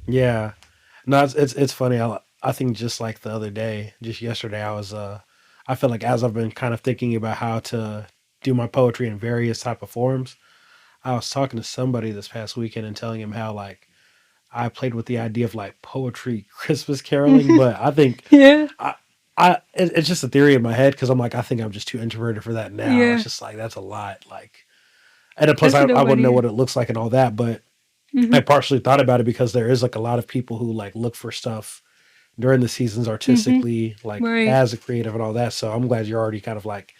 Yeah. No, it's funny. I think just like the other day, just yesterday, I feel like as I've been kind of thinking about how to do my poetry in various type of forms, I was talking to somebody this past weekend and telling him how like I played with the idea of like poetry Christmas caroling, but I think Yeah, I it's just a theory in my head because I'm like I think I'm just too introverted for that now. It's yeah. just like that's a lot, like, and then plus That's a I dope wouldn't know idea. what it looks like and all that, but I Mhm, partially thought about it because there is like a lot of people who like look for stuff during the seasons mhm. artistically, like Right, as a creative and all that. So I'm glad you're already kind of like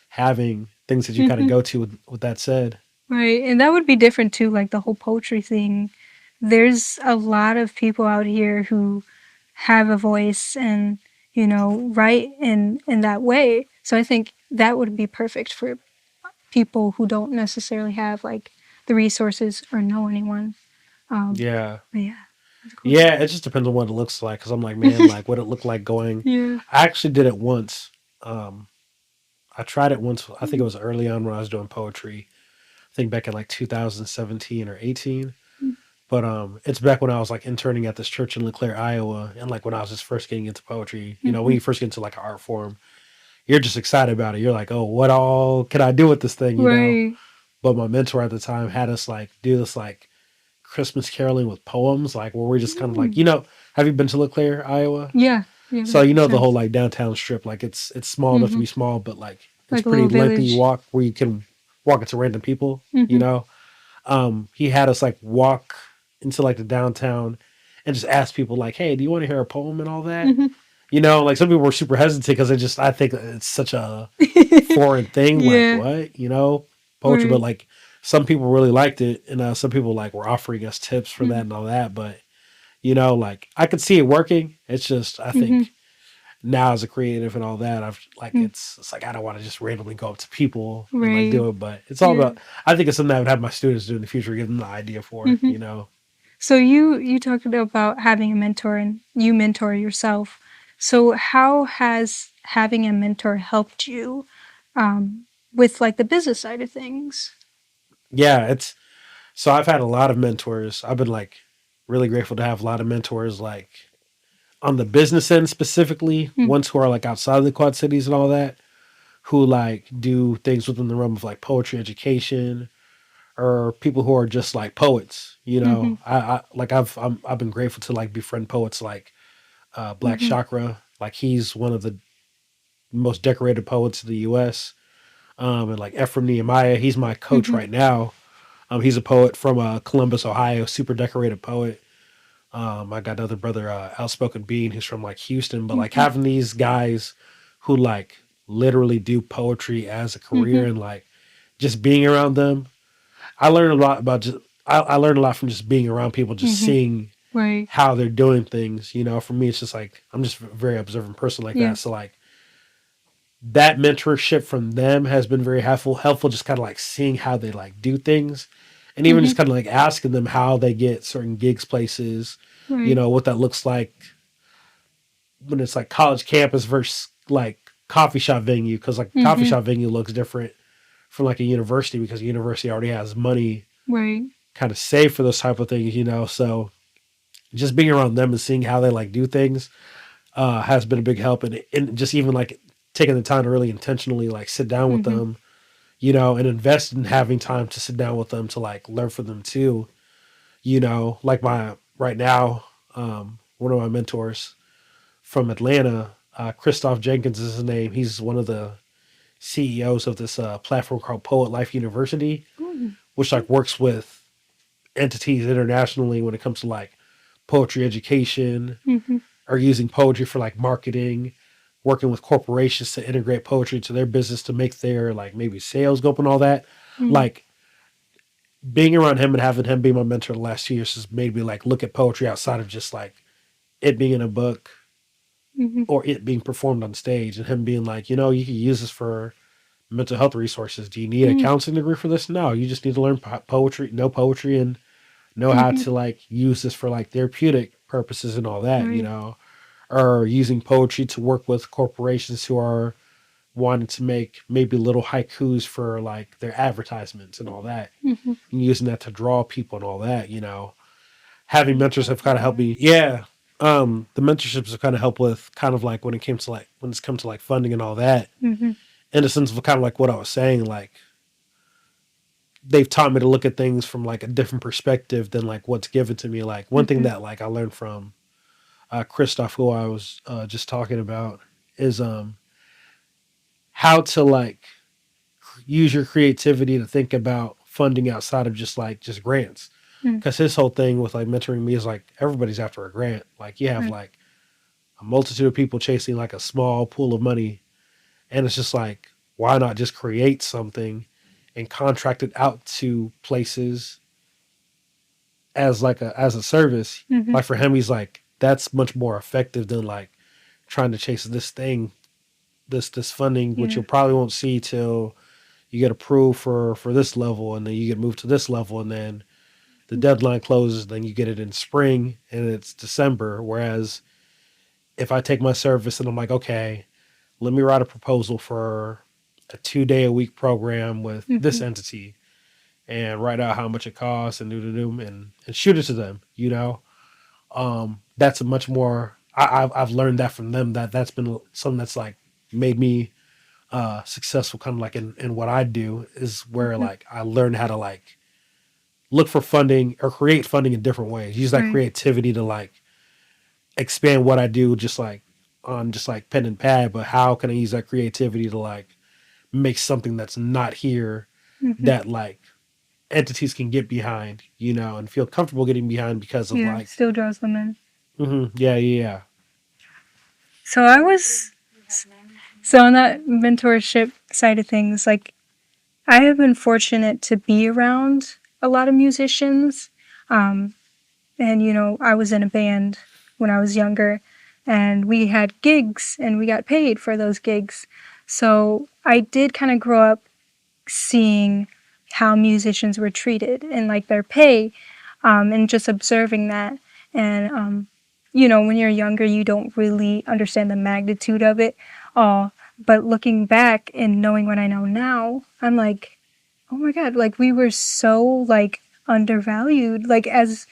having things that you kind of mhm. go to with that said. Right, and that would be different too. Like the whole poetry thing. There's a lot of people out here who have a voice and write in that way. So I think that would be perfect for people who don't necessarily have like the resources or know anyone. Yeah. But yeah, that's cool. Yeah, it just depends on what it looks like. Cause I'm like, man, like what it looked like going. Yeah. I actually did it once. Um, I tried it once. I think it was early on when I was doing poetry. I think back in like 2017 or 18. But it's back when I was like interning at this church in LeClaire, Iowa, and like when I was just first getting into poetry. You know, when Mhm. you first get into like an art form, you're just excited about it. You're like, oh, what all can I do with this thing? You know. Right. But my mentor at the time had us like do this like Christmas caroling with poems, like where we're just kind of like, Mm. you know, have you been to LeClaire, Iowa? Yeah. Yeah. So you Makes know the whole sense. like downtown strip, like it's small enough to Hmm. be small, but like it's Like a pretty little lengthy village. walk where you can walk into random people. You Hmm. know, he had us like walk into like the downtown and just ask people like, "Hey, do you want to hear a poem and all that?" Hmm. You know, like some people were super hesitant because I think it's such a foreign thing. Like Yeah. what, you know, poetry, but Right. like some people really liked it, and some people like were offering us tips for that Mm-hmm. and all that. But you know, like I could see it working. It's just I Mm-hmm. think now as a creative and all that, I've like it's like I don't want to just randomly go up to people and like Right. do it, but it's all Yeah. about. I think it's something I would have my students do in the future, give them the idea for. Hmm. You know, So you talked about having a mentor and you mentor yourself. So how has having a mentor helped you with like the business side of things? yeah, it's so I've had a lot of mentors. I've been like really grateful to have a lot of mentors, like on the business end specifically, Mm. ones who are like outside of the Quad Cities and all that, who like do things within the realm of like poetry education or people who are just like poets. You Mm-hmm. know, I like I've been grateful to like befriend poets like Black Mm-hmm. Chakra. Like he's one of the most decorated poets in the U.S. And like Ephraim Nehemiah, he's my coach Mm-hmm. right now. He's a poet from Columbus, Ohio, super decorated poet. I got another brother, Outspoken Bean, who's from like Houston. But like Mm-hmm. having these guys who like literally do poetry as a career Mm-hmm. and like just being around them, I learned a lot about just I learned a lot from just being around people, just Mm-hmm. seeing Right. how they're doing things. You know, for me, it's just like I'm just a very observant person like Yeah. that. So like that mentorship from them has been very helpful. Helpful, just kind of like seeing how they like do things, and even Mm-hmm. just kind of like asking them how they get certain gigs places. You Right. know what that looks like when it's like college campus versus like coffee shop venue, because like coffee Mm-hmm. shop venue looks different from like a university because a university already has money Right. kind of saved for those type of things. You know, so just being around them and seeing how they like do things has been a big help, and just even like taking the time to really intentionally like sit down with Mm-hmm. them, you know, and invest in having time to sit down with them to like learn from them too. You know, like my right now, one of my mentors from Atlanta, Christoph Jenkins is his name. He's one of the CEOs of this platform called Poet Life University, Ooh. which like works with entities internationally when it comes to like poetry education Mm-hmm. or using poetry for like marketing, working with corporations to integrate poetry into their business to make their like maybe sales go up and all that. Mm-hmm. Like being around him and having him be my mentor the last 2 years has made me like look at poetry outside of just like it being in a book Mm-hmm. or it being performed on stage, and him being like, you know, you can use this for mental health resources. Do you need a counseling degree for this? No, you just need to learn poetry, know poetry, and know how Mm-hmm. to like use this for like therapeutic purposes and all that, you Right. know, or using poetry to work with corporations who are wanting to make maybe little haikus for like their advertisements and all that, Mm-hmm. and using that to draw people and all that, you know. having mentors have kind of helped me. Yeah. The mentorships have kind of helped with kind of like when it's come to like funding and all that, Mm-hmm. in the sense of kind of like what I was saying, like they've taught me to look at things from like a different perspective than like what's given to me. Like one thing Mm-hmm. that like I learned from Christoph, who I was just talking about, is how to like use your creativity to think about funding outside of just grants. Mm. Because his whole thing with like mentoring me is like everybody's after a grant. Like you have Right. like a multitude of people chasing like a small pool of money, and it's just like why not just create something and contract it out to places as like a service. Mm-hmm. Like for him, he's like that's much more effective than like trying to chase this thing, this funding, which Yeah. you'll probably won't see till you get approved for this level, and then you get moved to this level, and then the deadline closes, then you get it in spring and it's December. Whereas if I take my service and I'm like, okay, let me write a proposal for a 2 day a week program with Mm-hmm. this entity and write out how much it costs and and shoot it to them, that's a much more, I've learned that from them, that's been something that's like made me successful kind of like in what I do, is where Mm-hmm. like I learned how to like look for funding or create funding in different ways. Use that Right. creativity to like expand what I do, just like on just like pen and pad. But how can I use that creativity to like make something that's not here Mm-hmm. that like entities can get behind, and feel comfortable getting behind because of Yeah. like, Still draws them in. yeah, yeah, So I was so on that mentorship side of things, like I have been fortunate to be around a lot of musicians. Um, and, I was in a band when I was younger, and we had gigs and we got paid for those gigs. So I did kind of grow up seeing how musicians were treated and like their pay, and just observing that. And, when you're younger, you don't really understand the magnitude of it all. But looking back and knowing what I know now, I'm like, oh my God, like we were so like undervalued, like as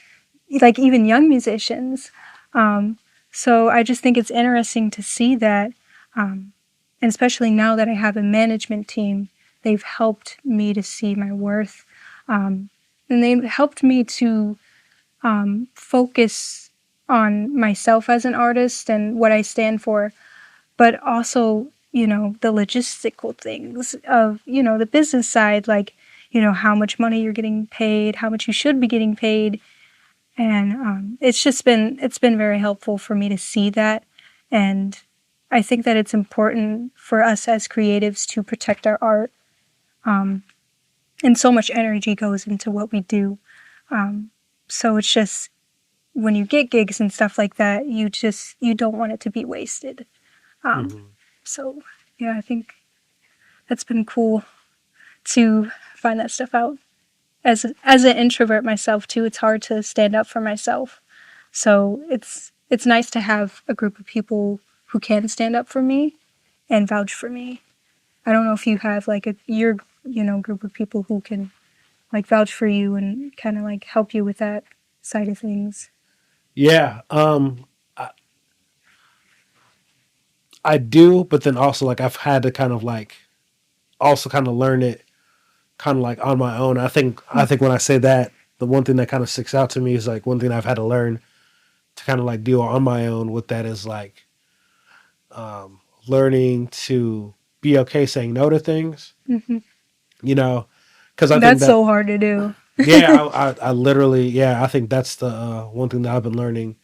like even young musicians. Um, so I just think it's interesting to see that, and especially now that I have a management team, they've helped me to see my worth, and they've helped me to focus on myself as an artist and what I stand for, but also the logistical things of the business side, like how much money you're getting paid, how much you should be getting paid, and it's been very helpful for me to see that. And I think that it's important for us as creatives to protect our art, and so much energy goes into what we do. So it's just when you get gigs and stuff like that, you don't want it to be wasted. um, hmm so yeah, I think that's been cool to find that stuff out. As an introvert myself too, it's hard to stand up for myself. So it's nice to have a group of people who can stand up for me and vouch for me. I don't know if you have like your group of people who can like vouch for you and kind of like help you with that side of things. yeah. I do, but then also like I've had to kind of like also kind of learn it kind of like on my own. I think when I say that, the one thing that kind of sticks out to me is like one thing I've had to learn to kind of like deal on my own with that is like learning to be okay saying no to things. Hmm. You know, because I think That's that, so hard to do. yeah, I literally, yeah, I think that's the one thing that I've been learning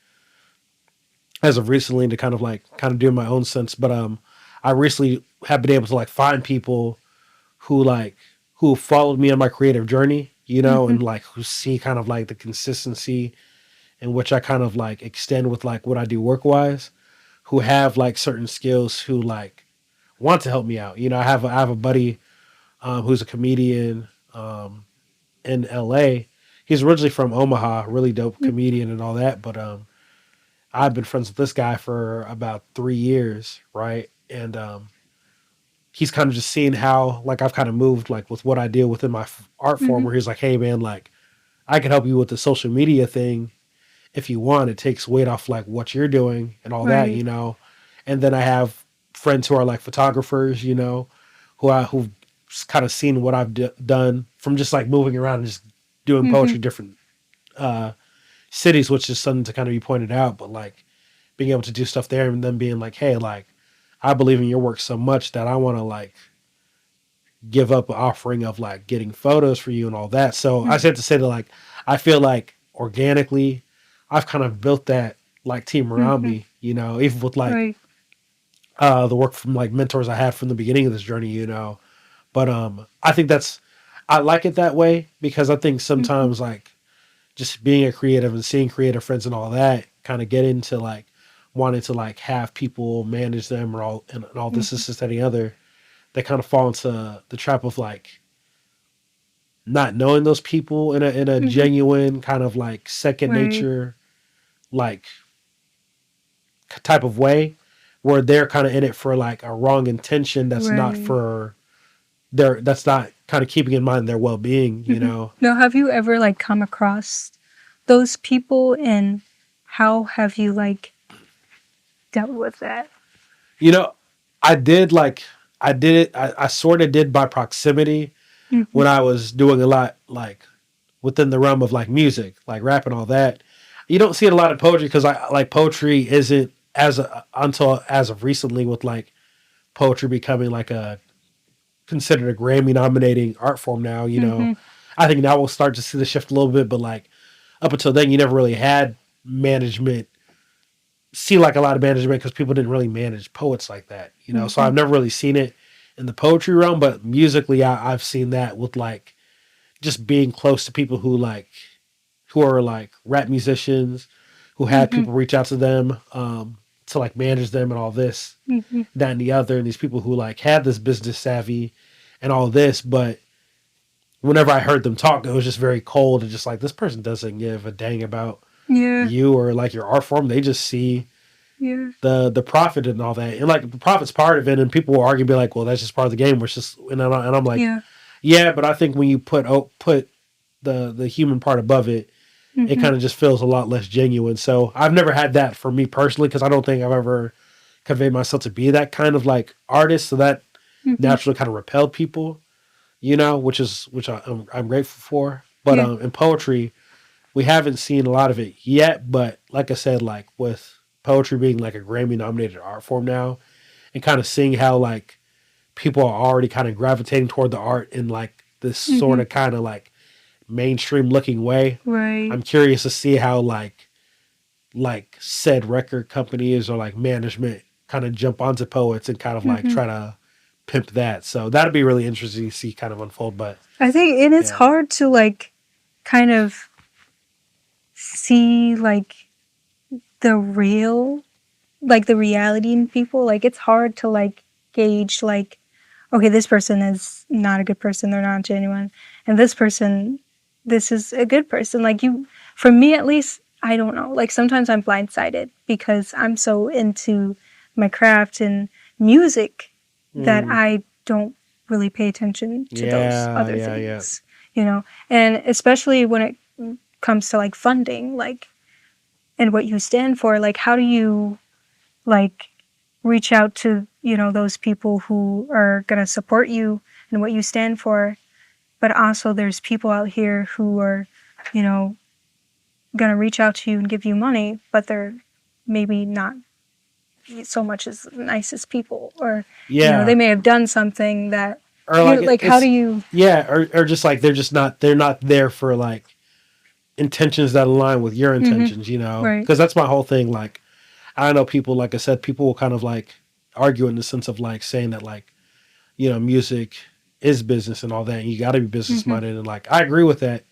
as of recently to kind of do my own sense. But I recently have been able to like find people who like who followed me on my creative journey, Hmm. and like who see kind of like the consistency in which I kind of like extend with like what I do work wise, who have like certain skills, who like want to help me out. I have a buddy who's a comedian in LA. He's originally from Omaha, really dope comedian and all that. But I've been friends with this guy for about 3 years, right? And he's kind of just seeing how like I've kind of moved like with what I do within my art form. Hmm. Where he's like, "Hey man, like I can help you with the social media thing." if you want, it takes weight off like what you're doing and all that, Right. you know. And then I have friends who are like photographers, you know, who've kind of seen what I've done from just like moving around and just doing Mm-hmm. poetry different uh, cities, which is something to kind of be pointed out. But like being able to do stuff there and then being like, hey, like I believe in your work so much that I want to like give up an offering of like getting photos for you and all that. So I said to say that like I feel like organically I've kind of built that like team around Mm-hmm. me, you know, even with like Right. the work from like mentors I had from the beginning of this journey, you know. But I think that's I like it that way because I think Mm-hmm. sometimes like just being a creative and seeing creative friends and all that kind of get into like wanting to like have people manage them or all and all this, Mm-hmm. this, that, and the other. They kind of fall into the trap of like not knowing those people in a Mm-hmm. genuine kind of like second Right. nature like type of way where they're kind of in it for like a wrong intention that's not Right. for their that's not kind of keeping in mind their well-being, you Mm-hmm. know. Now, have you ever like come across those people, and how have you like dealt with that? You know, I did like I did it I sort of did by proximity Mm-hmm. when I was doing a lot like within the realm of like music, like rap and all that. You don't see it a lot in poetry because I like poetry isn't until as of recently with like poetry becoming like a considered a Grammy nominating art form now. You know, Mm-hmm. I think now we'll start to see the shift a little bit, but like up until then, you never really had management. See like a lot of management because people didn't really manage poets like that. You know, so Mm-hmm. I've never really seen it in the poetry realm, but musically, I've seen that with like just being close to people who are like rap musicians who had Mm-hmm. people reach out to them to like manage them and all this, Mm-hmm. that and the other, and these people who like had this business savvy and all this, but whenever I heard them talk, it was just very cold and just like this person doesn't give a dang about Yeah. you or like your art form. They just see Yeah. the profit and all that, and like the profit's part of it. And people will argue, be like, "Well, that's just part of the game." Which just and I'm like, Yeah. "Yeah," but I think when you put the human part above it, it Mm-hmm. kind of just feels a lot less genuine. So I've never had that for me personally because I don't think I've ever conveyed myself to be that kind of like artist. So that Mm-hmm. naturally kind of repelled people, you know, which I'm grateful for. But Yeah. in poetry, we haven't seen a lot of it yet. But like I said, like with poetry being like a Grammy nominated art form now, and kind of seeing how like people are already kind of gravitating toward the art in like this sort Mm-hmm. of kind of like mainstream looking way. Right. I'm curious to see how like said record companies or like management kind of jump onto poets and kind of like Mm-hmm. try to pimp that. So that'd be really interesting to see kind of unfold. But I think it is yeah, hard to like kind of see like the real, like the reality in people. Like it's hard to like gauge like, okay, this person is not a good person, they're not genuine, and this person, this is a good person. Like you, for me at least, I don't know, like sometimes I'm blindsided because I'm so into my craft and music that mm, I don't really pay attention to those yeah, other yeah, yeah, things, you know. And especially when it comes to like funding, like, and what you stand for, like how do you like reach out to, you know, those people who are going to support you and what you stand for, but also there's people out here who are, you know, going to reach out to you and give you money, but they're maybe not so much as nice as people, or you know, they yeah. may have done something that Or you like like, how do it's you. yeah, or just like they're not there for like intentions that align with your Mm-hmm. intentions, you know? Right. Because that's my whole thing. Like I know people, like I said, people will kind of like argue in the sense of like saying that like you know music is business and all that, and you got to be business Mm-hmm. minded, and like I agree with that,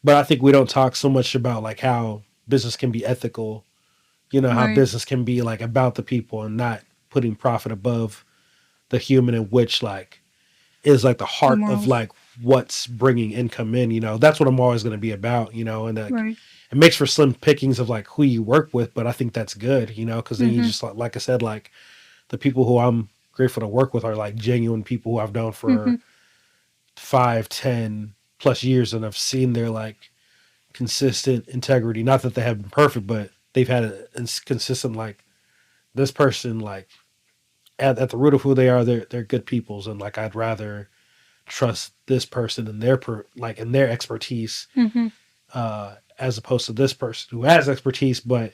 but I think we don't talk so much about like how business can be ethical, you know, how Right. business can be like about the people and not putting profit above the human, in which like is like the The heart of morals. like what's bringing income in, you know. That's what I'm always going to be about, you know. And like Right. it makes for slim pickings of like who you work with, but I think that's good, you know, because then you Mm-hmm. just like I said, like the people who I'm grateful to work with are like genuine people who I've known Mm-hmm. for 5, 10 plus years, and I've seen their like consistent integrity. Not that they have been perfect, but they've had a consistent like this person like at the root of who they are. They're good peoples, and like I'd rather trust this person and like in their expertise Mm-hmm. as opposed to this person who has expertise but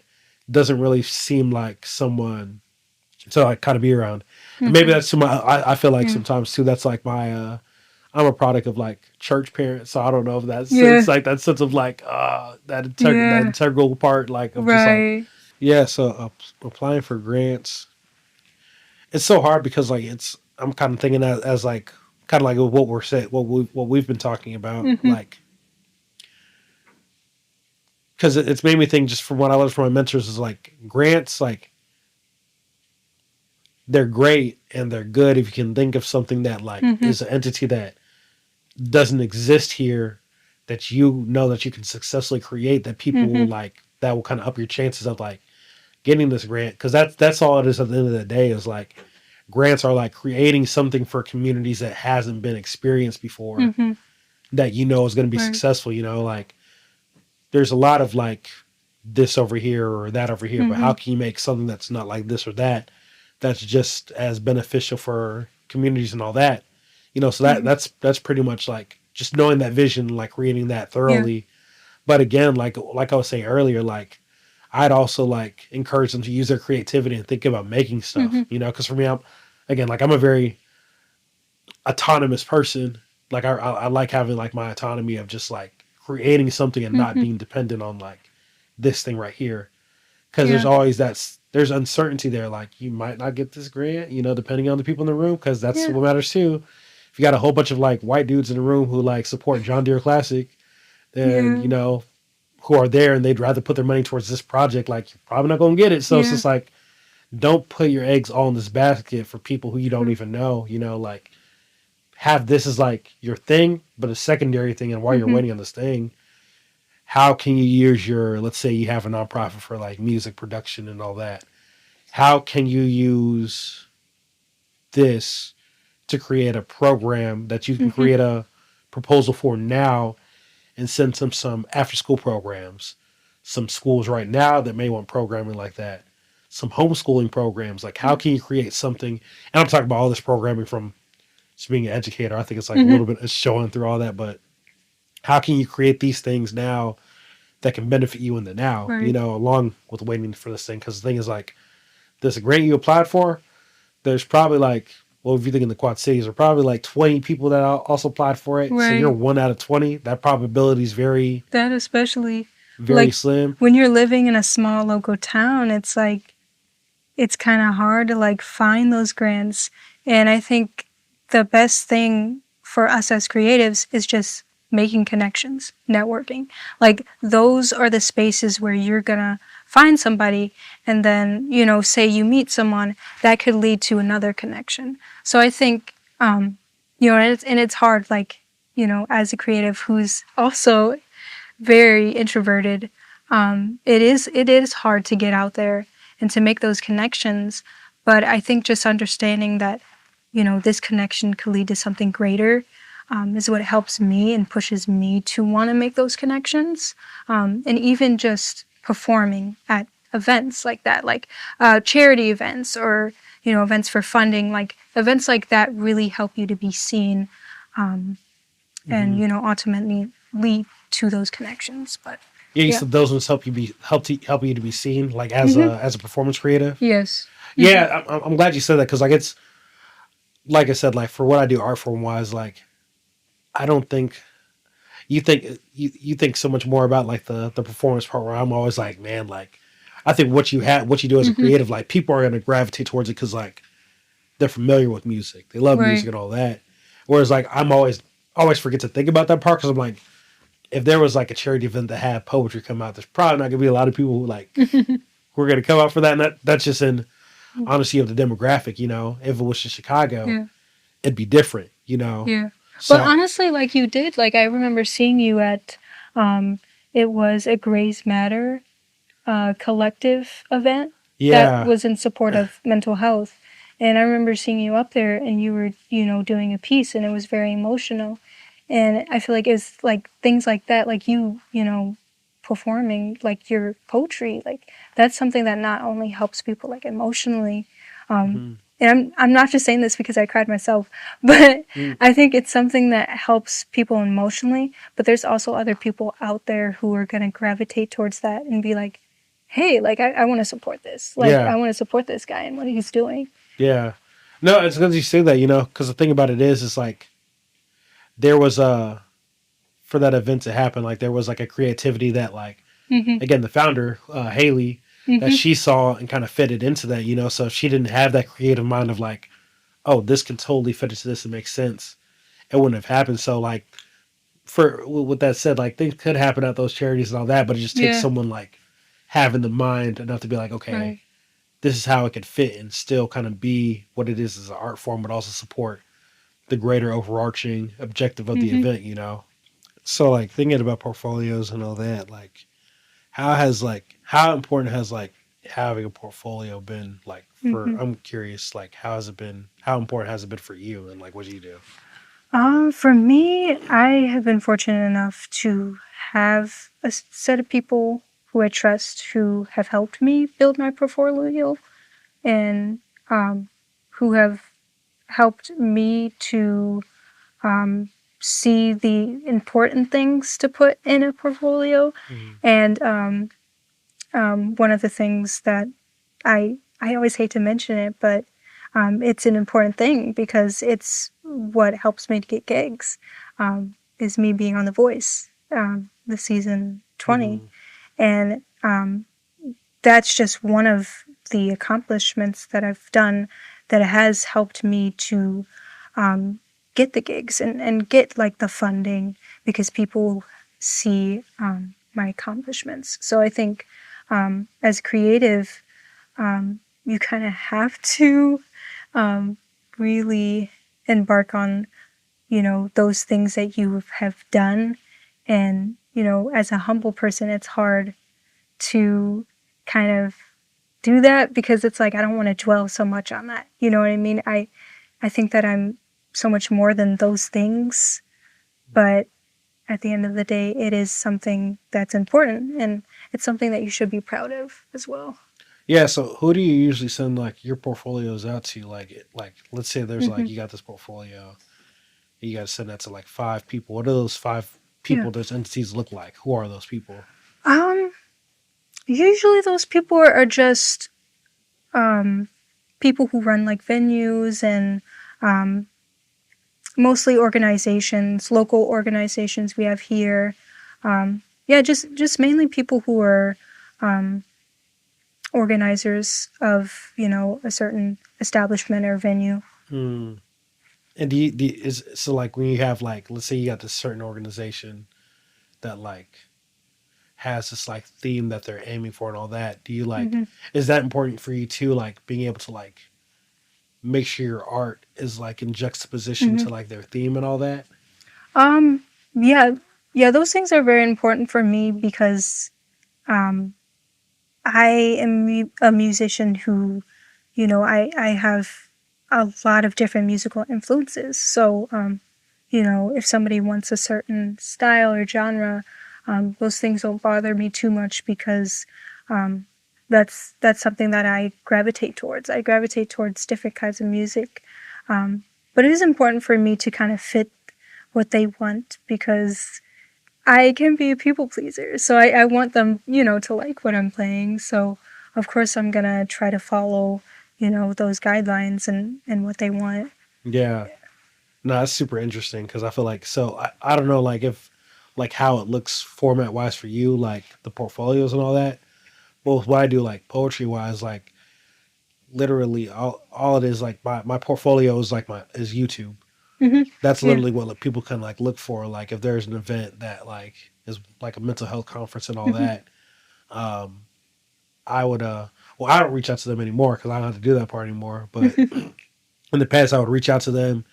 doesn't really seem like someone to like kind of be around. And maybe Mm-hmm. that's I feel like Yeah. sometimes too that's like my I'm a product of like church parents, so I don't know if that's Yeah. it's like that sense of like that Yeah. integral part like of just like Right. yeah. So applying for grants, it's so hard because like it's I'm kind of thinking that as like kind of like what we're saying what we've been talking about Mm-hmm. like because it's made me think just from what I learned from my mentors is like grants like they're great and they're good if you can think of something that like Mm-hmm. is an entity that doesn't exist here that you know that you can successfully create that people will Mm-hmm. like that will kind of up your chances of like getting this grant because that's all it is at the end of the day is like grants are like creating something for communities that hasn't been experienced before Mm-hmm. that you know is going to be Right. successful. You know, like there's a lot of like this over here or that over here, but Mm-hmm. how can you make something that's not like this or that that's just as beneficial for communities and all that? You know, so Right. that's pretty much like just knowing that vision, like reading that Yeah. thoroughly. But again, like I was saying earlier, like I'd also like encourage them to use their creativity and think about making Mm-hmm. stuff. You know, because for me, I'm again like I'm a very autonomous person. Like I like having like my autonomy of just like creating something and not Mm-hmm. being dependent on like this thing right here. Because there's Yeah. always there's uncertainty there. Like you might not get this grant, you know, depending on the people in the room. Because that's Yeah. what matters too. If you got a whole bunch of like white dudes in the room who like support John Deere Classic, then Yeah. you know who are there and they'd rather put their money towards this project, like you're probably not gonna get it. So it's Yeah. just like don't put your eggs all in this basket for people who you don't Mm-hmm. even know. You know, like have this as like your thing, but a secondary thing. And while you're Mm-hmm. waiting on this thing, how can you use your, let's say you have a nonprofit for like music production and all that. How can you use this to create a program that you can Mm-hmm. create a proposal for now and send some after school programs, some schools right now that may want programming like that, some homeschooling programs. Like, how can you create something? And I'm talking about all this programming from just being an educator. I think it's like a Mm-hmm. little bit of showing through all that, but how can you create these things now that can benefit you in the now, you Right. know, along with waiting for this thing? Because the thing is, like, this grant you applied for, there's probably like, well, if you think in the Quad Cities, there are probably like 20 people that also applied for it. So you're Right. one out of 20. That probability is very, That especially very like slim. when you're living in a small local town, it's like it's kind of hard to like find those grants. And I think the best thing for us as creatives is just making connections, networking. Like those are the spaces where you're gonna find somebody and then, you know, say you meet someone that could lead to another connection. So I think, you know, and it's hard, like, you know, as a creative who's also very introverted, it is hard to get out there and to make those connections. But I think just understanding that, you know, this connection could lead to something greater, is what helps me and pushes me to want to make those connections. And even just performing at events like that, like charity events or, you know, events for funding, like events like that really help you to be seen, and, Mm-hmm. you know, ultimately lead to those connections. But Yeah, you yeah. said those ones help you to be seen, like Mm-hmm. as a performance creative. Yes. Mm-hmm. Yeah, I'm glad you said that because like it's like I said, like for what I do art form wise, like I don't think you think so much more about like the performance part where I'm always like, man, like I think what you do as a Mm-hmm. creative, like people are gonna gravitate towards it because like they're familiar with music, they love music Right. and all that. Whereas like I'm always forget to think about that part because I'm like, if there was like a charity event that had poetry come out, there's probably not gonna be a lot of people who like who are gonna come out for that, and that's just in honesty of the demographic. You know, if it was in Chicago, Yeah. it'd be different. You know, Yeah. But so honestly, like you did, like I remember seeing you at, um, it was a Grays Matter collective event that yeah. was in support of mental health. And I remember seeing you up there and you were, you know, doing a piece and it was very emotional. And I feel like it's like things like that, like you know, performing like your poetry, like that's something that not only helps people like emotionally, um, Hmm. and I'm not just saying this because I cried myself, but Mm, I think it's something that helps people emotionally. But there's also other people out there who are gonna gravitate towards that and be like, hey, like I want to support this, like yeah, I want to support this guy and what he's doing. yeah. No, it's because you say that, because the thing about it is like there was a for that event to happen, like there was like a creativity that like Mhm. again the founder Haley that Mhm. she saw and kind of fitted into that, so if she didn't have that creative mind of like, oh, this can totally fit into this and make sense, it wouldn't have happened. So like for with that said, like things could happen at those charities and all that, but it just takes Yeah. someone like having the mind enough to be like, okay, Right. this is how it could fit and still kind of be what it is as an art form, but also support the greater overarching objective of the Mhm. event. So like thinking about portfolios and all that, like how important has like having a portfolio been like for Mhm. I'm curious, like how important has it been for you and like what do you do? For me, I have been fortunate enough to have a set of people who I trust who have helped me build my portfolio and um, who have helped me to um, see the important things to put in a portfolio. Mm-hmm. And one of the things that I always hate to mention it, but it's an important thing because it's what helps me to get gigs. Is me being on The Voice, the season 20, Mm-hmm. and that's just one of the accomplishments that I've done that has helped me to um, get the gigs and get like the funding because people see my accomplishments. So I think as creative, you kind of have to really embark on those things that you have done, and as a humble person, it's hard to kind of do that because it's like I don't want to dwell so much on that. You know what I mean? I think that I'm so much more than those things, but at the end of the day, it is something that's important and it's something that you should be proud of as well. Yeah, so who do you usually send like your portfolios out to? Like let's say there's like Hmm. you got this portfolio, you got to send that to like five people. What do those five Yeah. people, those entities look like? Who are those people? Um, Usually those people are just um, people who run like venues and um, mostly organizations, local organizations we have here. Yeah, just mainly people who are um, organizers of a certain establishment or venue. Hmm. And is so like when you have like let's say you got this certain organization that like has this like theme that they're aiming for and all that. Do you like Hmm. is that important for you too? Like being able to like make sure your art is like in juxtaposition Hmm. to like their theme and all that. Um, yeah, yeah, those things are very important for me because um, I am a musician who, I have a lot of different musical influences. So, if somebody wants a certain style or genre, those things don't bother me too much because um, that's something that I gravitate towards. I gravitate towards different kinds of music, but it is important for me to kind of fit what they want because I can be a people pleaser. So I want them, to like what I'm playing. So of course I'm gonna try to follow, those guidelines and what they want. Yeah. No, that's super interesting because I feel like so I don't know like if like how it looks format wise for you like the portfolios and all that. But with what I do like poetry wise like literally all it is like my portfolio is like my is YouTube. Hmm. That's Yeah. literally what like, people can like look for like if there's an event that like is like a mental health conference and all Hmm. that. Um, I would well I don't reach out to them anymore because I don't have to do that part anymore. But in the past I would reach out to them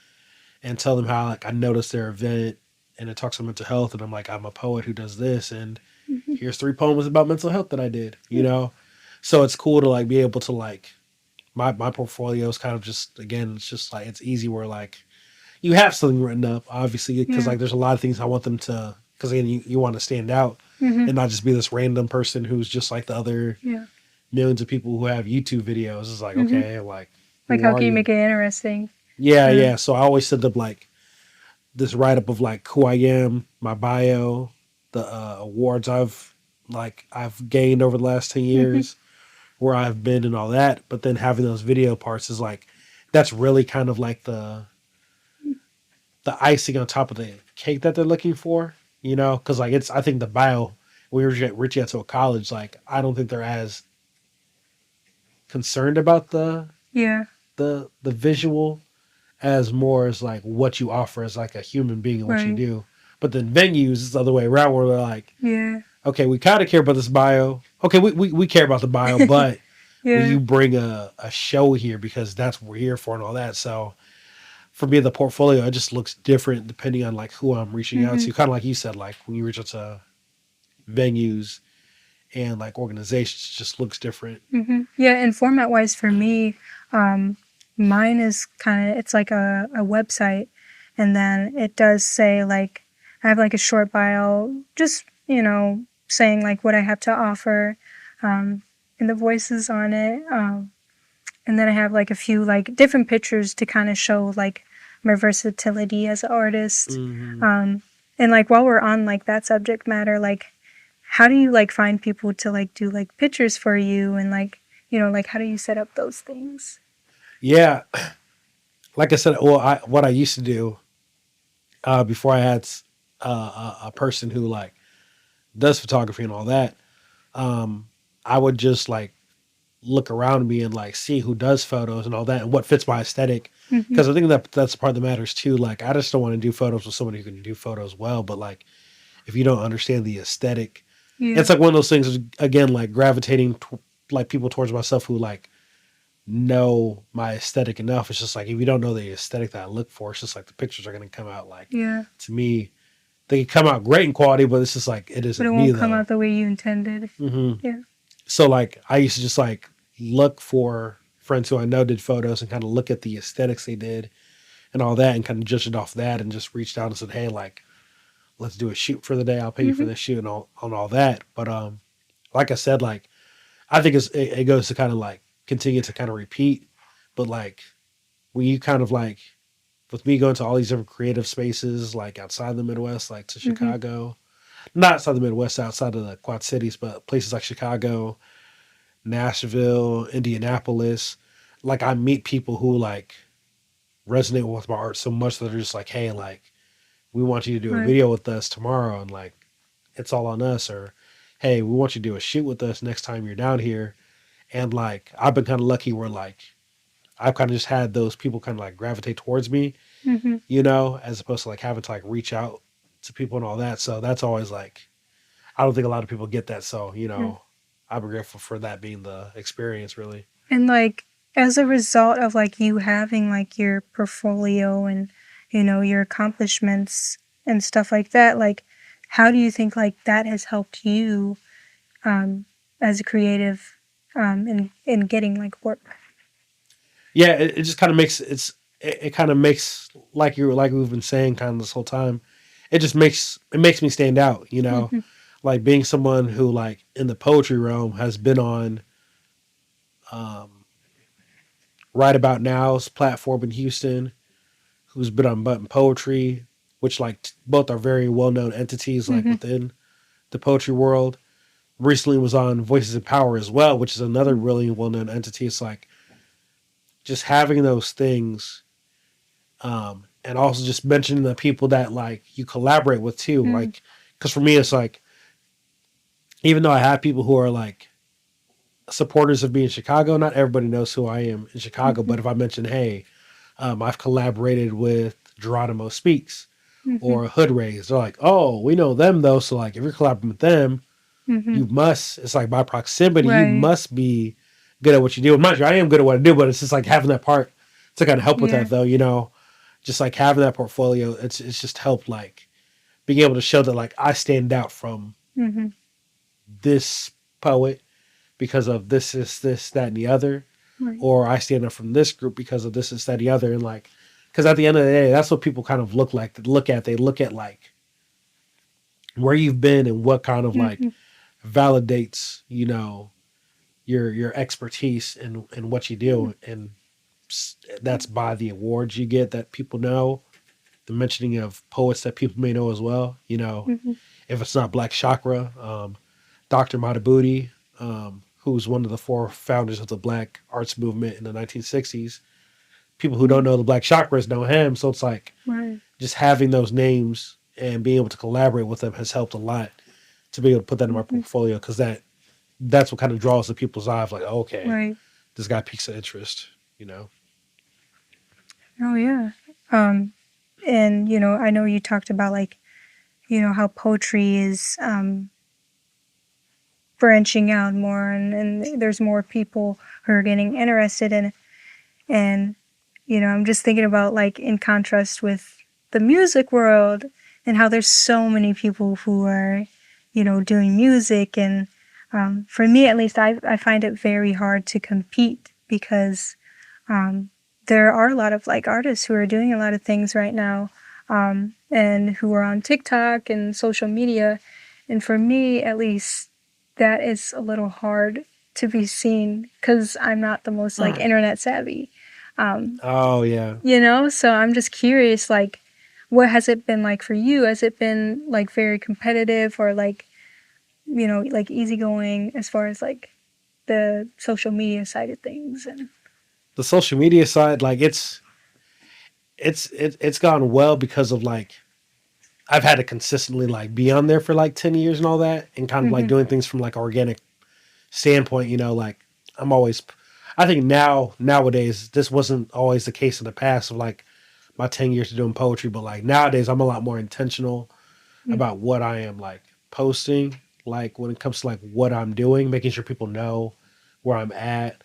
and tell them how like I noticed their event and it talks about mental health and I'm like I'm a poet who does this and here's three poems about mental health that I did. So it's cool to like be able to like my portfolio is kind of just again it's just like it's easy where like you have something written up obviously because Yeah. like there's a lot of things I want them to because again you want to stand out Mm-hmm. and not just be this random person who's just like the other Yeah. millions of people who have YouTube videos. It's like, Mm-hmm. okay, like, Like, who how are can you you? make it interesting? Yeah, Uh, yeah. So I always set up like this write up of like who I am, my bio, the awards I've gained over the last 10 years, where I've been, and all that. But then having those video parts is like that's really kind of like the icing on top of the cake that they're looking for, you know? Because like it's I think the bio when we reaching out to a college, like I don't think they're as concerned about yeah. the visual as more as like what you offer as like a human being and what you Right. do. But then venues is the other way around where they're like, Yeah. okay, we kind of care about this bio. Okay, we care about the bio, but will Yeah. you bring a show here because that's what we're here for and all that. So for me, the portfolio it just looks different depending on like who I'm reaching out Mm-hmm. to. Kind of like you said, like when you reach out to venues and like organizations, it just looks different. Mm-hmm. Yeah, and format wise for me, um, mine is kind of it's like a website, and then it does say like I have like a short bio, just saying like what I have to offer, um, and the voices on it, and then I have like a few like different pictures to kind of show like my versatility as an artist, Mm-hmm. um, and like while we're on like that subject matter, like how do you like find people to like do like pictures for you and like like how do you set up those things? Yeah, like I said, well, what I used to do before I had a person who like does photography and all that, um, I would just like look around me and like see who does photos and all that and what fits my aesthetic. Mm-hmm. Because I think that that's the part that matters too. Like I just don't want to do photos with somebody who can do photos well, but like if you don't understand the aesthetic, Yeah. it's like one of those things. Again, like gravitating like people towards myself who like know my aesthetic enough. It's just like if you don't know the aesthetic that I look for, it's just like the pictures are going to come out like Yeah. to me they can come out great in quality, but it's just like it But it isn't me won't come though. out the way you intended. Hmm. Yeah. So like I used to just like look for friends who I know did photos and kind of look at the aesthetics they did and all that and kind of judge it off that and just reached out and said, hey, like let's do a shoot for the day. I'll pay you for Mm-hmm. this shoot and all on all that. But like I said, like I think it goes to kind of like continue to kind of repeat. But like when you kind of like with me going to all these different creative spaces like outside the Midwest, like to Mm-hmm. Chicago, not outside the Midwest, outside of the Quad Cities, but places like Chicago, Nashville, Indianapolis. Like I meet people who like resonate with my art so much that they're just like, hey, like we want you to do a Right. video with us tomorrow, and like it's all on us, or hey, we want you to do a shoot with us next time you're down here. And like I've been kind of lucky where like I've kind of just had those people kind of like gravitate towards me, Mm-hmm. you know, as opposed to like having to like reach out to people and all that. So that's always like I don't think a lot of people get that. So you Yeah. know, I'm grateful for that being the experience, really. And like as a result of like you having like your portfolio and your accomplishments and stuff like that, like how do you think like that has helped you um as a creative in getting like work? Yeah, it just kind of makes it kind of makes like we've been saying kind of this whole time. It makes me stand out, you know, Mm-hmm. like being someone who like in the poetry realm has been on um, Right About Now's platform in Houston, who's been on Button Poetry, which like both are very well known entities like Mm-hmm. within the poetry world. Recently was on Voices of Power as well, which is another really well known entity. It's like just having those things and also just mentioning the people that like you collaborate with too. Mm-hmm. Like, because for me, it's like even though I have people who are like supporters of me in Chicago, not everybody knows who I am in Chicago. Mm-hmm. But if I mention, hey, I've collaborated with Geronimo Speaks Mm-hmm. or Hood Rays, they're like, oh, we know them though. So like, if you're collaborating with them, Mm-hmm. you must. It's like by proximity, you Right. must be good at what you do. Mind you, I am good at what I do, but it's just like having that part to kind of help with Yeah. that though. You know, just like having that portfolio, it's just helped like being able to show that like I stand out from Mm-hmm. this poet because of this, that, and the other, Right. or I stand out from this group because of this, that, and the other, and like because at the end of the day, that's what people kind of look like. They look at like where you've been and what kind of like Mhm. validates, your expertise in what you do, and that's by the awards you get that people know, the mentioning of poets that people may know as well. Mhm. If it's not Black Chakra, Dr. Matabuti, who's one of the four founders of the Black arts movement in the 1960s. People who don't Mhm. know the Black Chakras know him, so it's like Right. just having those names and being able to collaborate with them has helped a lot to be able to put that in my Mhm. portfolio, because that's what kind of draws the people's eye of like, okay, Right. this guy piques an interest. Oh yeah. Um, and I know you talked about like how poetry is branching out more, and there's more people who are getting interested in it. And I'm just thinking about like in contrast with the music world and how there's so many people who are doing music. And for me at least, I find it very hard to compete because um, there are a lot of like artists who are doing a lot of things right now, and who are on TikTok and social media. And for me, at least, that is a little hard to be seen because I'm not the most like internet savvy. Um, Oh yeah. so I'm just curious, like, what has it been like for you? Has it been like very competitive or like, like easygoing as far as like the social media side of things? And The social media side, like it's gone well because of like I've had to consistently like be on there for like 10 years and all that, and kind of like hmm doing things from like organic standpoint, like I'm always I think nowadays this wasn't always the case in the past of like my 10 years of doing poetry, but like nowadays I'm a lot more intentional about what I am like posting, like when it comes to like what I'm doing, making sure people know where I'm at,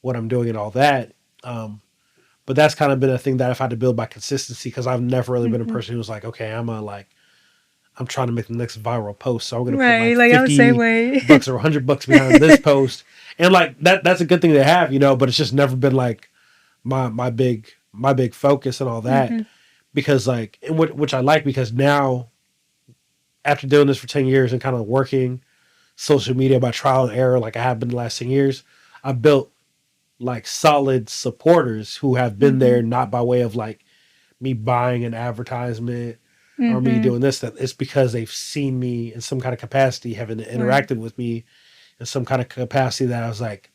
what I'm doing and all that. But that's kind of been a thing that I've had to build by consistency, because I've never really been a hmm person who was like, okay, I'm trying to make the next viral post, so I'm going to put right, like like I'm the same 50 way. bucks or $100 behind this post, and like that's a good thing to have, but it's just never been like my big focus and all that, hmm because like which I like, because now after doing this for 10 years and kind of working social media by trial and error like I have been the last 10 years, I built like solid supporters who have been hmm there not by way of like me buying an advertisement or me hmm doing this, that it's because they've seen me in some kind of capacity, having Right. interacted with me in some kind of capacity, that I was like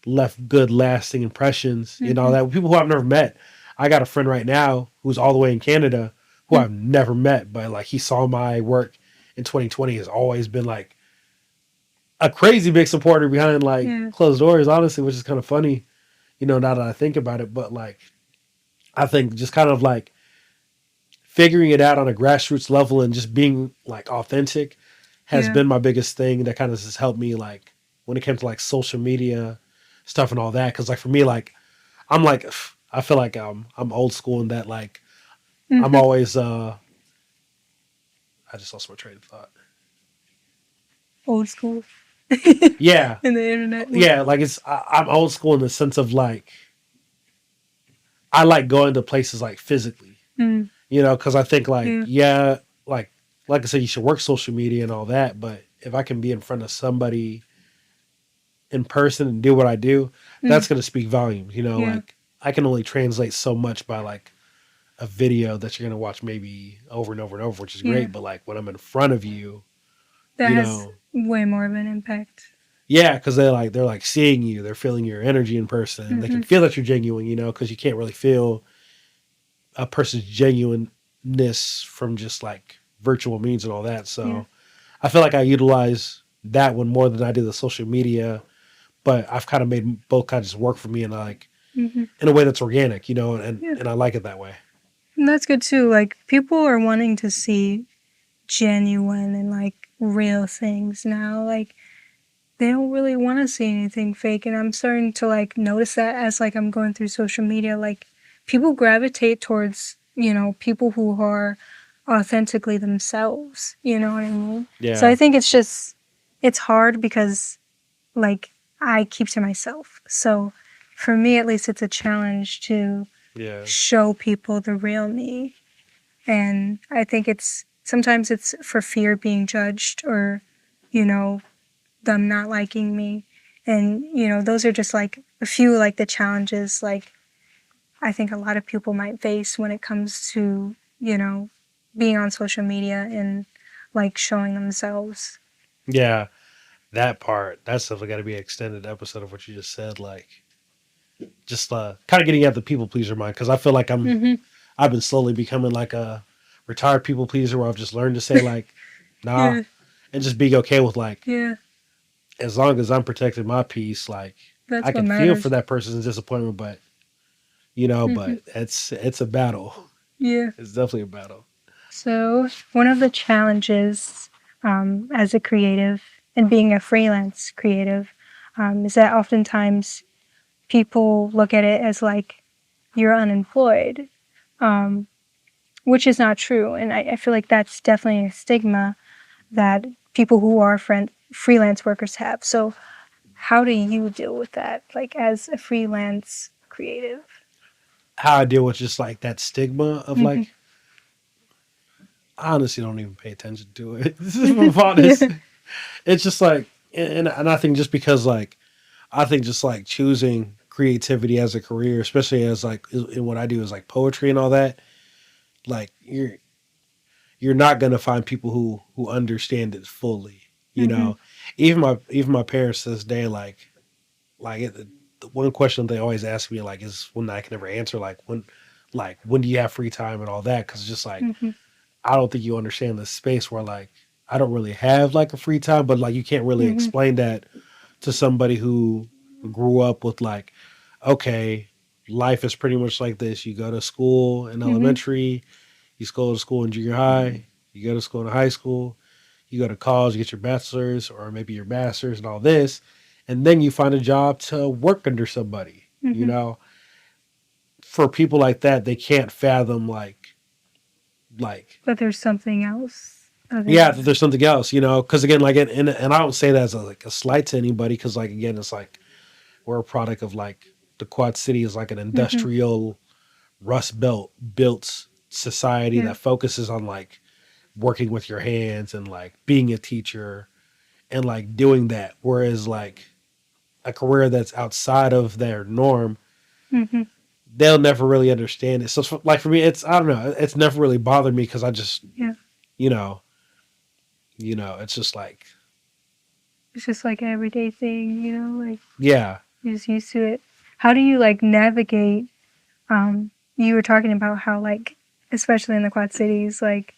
left good lasting impressions, hmm that people who I've never met. I got a friend right now who's all the way in Canada who I've never met, but like he saw my work in 2020, has always been like a crazy big supporter behind like Yeah. closed doors, honestly, which is kind of funny, now that I think about it. But like I think just kind of like figuring it out on a grassroots level and just being like authentic has Yeah. been my biggest thing that kind of just helped me like when it came to like social media stuff and all that. Cause like for me, like I'm like I feel like I'm old school in that like I'm hmm always I just lost my train of thought. Old school. Yeah. In the internet world. Yeah, like I'm old school in the sense of like I like going to places like physically, Mm. because I think like, Yeah. yeah, like I said, you should work social media and all that, but if I can be in front of somebody in person and do what I do, Mm. that's going to speak volumes. Yeah. Like I can only translate so much by like a video that you're going to watch maybe over and over and over, which is Yeah. great. But like when I'm in front of you, That you has know, way more of an impact. yeah, because they're like seeing you, they're feeling your energy in person, and they can hmm feel that you're genuine. Because you can't really feel a person's genuineness from just like virtual means and all that. Yeah. So I feel like I utilize that one more than I do the social media, but I've kind of made both kinds work for me, and like hmm in a way that's organic, and Yeah. and I like it that way. And that's good too. Like people are wanting to see genuine and like real things now. Like they don't really want to see anything fake, and I'm starting to like notice that as like I'm going through social media. Like people gravitate towards people who are authentically themselves. You know what I mean? So I Yeah, think it's hard because like I keep to myself. So for me at least, it's a challenge to yeah, show people the real me. And I think it's sometimes it's for fear of being judged or, you know, them not liking me. And, you know, those are just like a few like the challenges like I think a lot of people might face when it comes to, you know, being on social media and like showing themselves. Yeah, that part. That's definitely got to be an extended episode of what you just said. Like, just kind of getting at the people pleaser mind because I feel like Mm-hmm. I've been slowly becoming like a retired people pleaser where I've just learned to say like, nah, Yeah, and just being okay with like, yeah, as long as I'm protecting my peace, like I that's what can feel for matters. that person's disappointment, but Mm-hmm. but it's a battle. Yeah. It's definitely a battle. So, one of the challenges as a creative and being a freelance creative is that oftentimes people look at it as like you're unemployed, um, which is not true. And I feel like that's definitely a stigma that people who are freelance workers have. So, how do you deal with that, like as a freelance creative? How I deal with just like that stigma of Hmm. like, I honestly don't even pay attention to it. If I'm honest, Yeah. it's just like, and I think just because like, I think just like choosing creativity as a career, especially as like in what I do is like poetry and all that, like you're not gonna find people who understand it fully. You Hmm. know, even my parents to this day, like the one question they always ask me like is one that I can never answer, like when do you have free time and all that? Because just like Hmm. I don't think you understand the space where like I don't really have like a free time, but like you can't really Hmm. explain that to somebody who grew up with like, okay, life is pretty much like this. You go to school in Hmm. elementary, you go to school in junior high, you go to school in high school, you go to college, you get your bachelor's or maybe your master's and all this, and then you find a job to work under somebody. You Hmm. know, for people like that, they can't fathom like But there's something else other yeah, than that that. there's something else. You know, because again, like and I don't say that as like a slight to anybody because like again, it's like we're a product of like the Quad City is like an Hmm. industrial Rust Belt built society Yeah. that focuses on like working with your hands and like being a teacher and like doing that. Whereas like a career that's outside of their norm, Hmm. they'll never really understand it. So like for me, it's I don't know, it's never really bothered me because I just Yeah. you know it's just like It's just like an everyday thing, you know, like yeah, you're just used to it. How do you like navigate? You were talking about how like, especially in the Quad Cities, like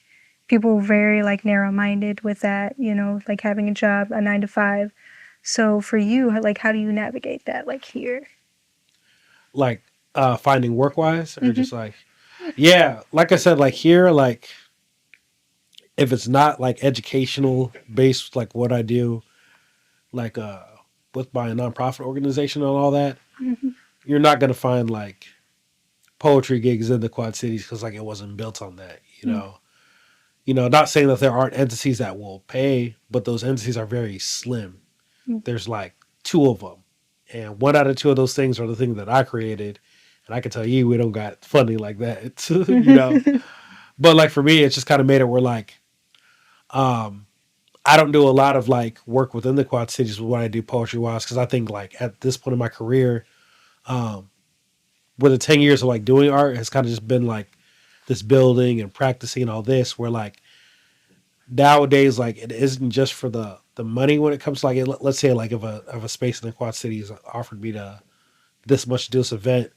people are very like narrow-minded with that, you know, like having a job, a 9 to 5. So for you, like, how do you navigate that, like here? like finding work wise or Hmm. just like yeah, like I said, like here, like if it's not like educational based, like what I do, like with my nonprofit organization and all that, Hmm. you're not gonna find like poetry gigs in the Quad Cities because like it wasn't built on that, you Mm. know. Not saying that there aren't entities that will pay, but those entities are very slim. Mm. There's like two of them, and one out of two of those things are the thing that I created, and I can tell you we don't got funding like that, Hmm. But like for me, it's just kind of made it where like um I don't do a lot of like work within the Quad Cities with what I do poetry wise because I think like at this point in my career, um, with the 10 years of like doing art has kind of just been like this building and practicing and all this where like nowadays like it isn't just for the money when it comes to like let's say like if a space in the Quad Cities offered me to this much to do this event,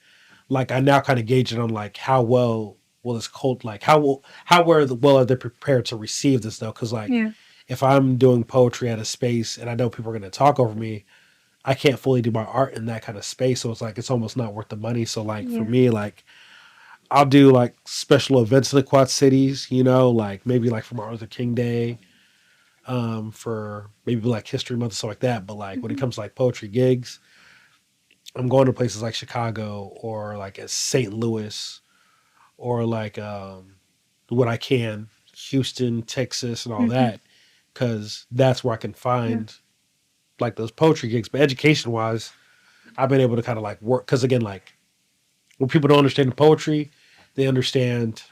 like I now kind of gauge it on like how well will this cult like well are they prepared to receive this though because like Yeah. if I'm doing poetry at a space and I know people are going to talk over me, I can't fully do my art in that kind of space. So it's like it's almost not worth the money. So like for Yeah. me, like I'll do like special events in the Quad Cities, like maybe like for Martin Luther King Day, for maybe Black History Month and stuff like that. But like when it Hmm. comes to like poetry gigs, I'm going to places like Chicago or like at St. Louis or like when I can Houston, Texas, and all Hmm. that, because that's where I can Yeah. find like those poetry gigs. But education wise, I've been able to kind of like work because again, like when people don't understand poetry, they understand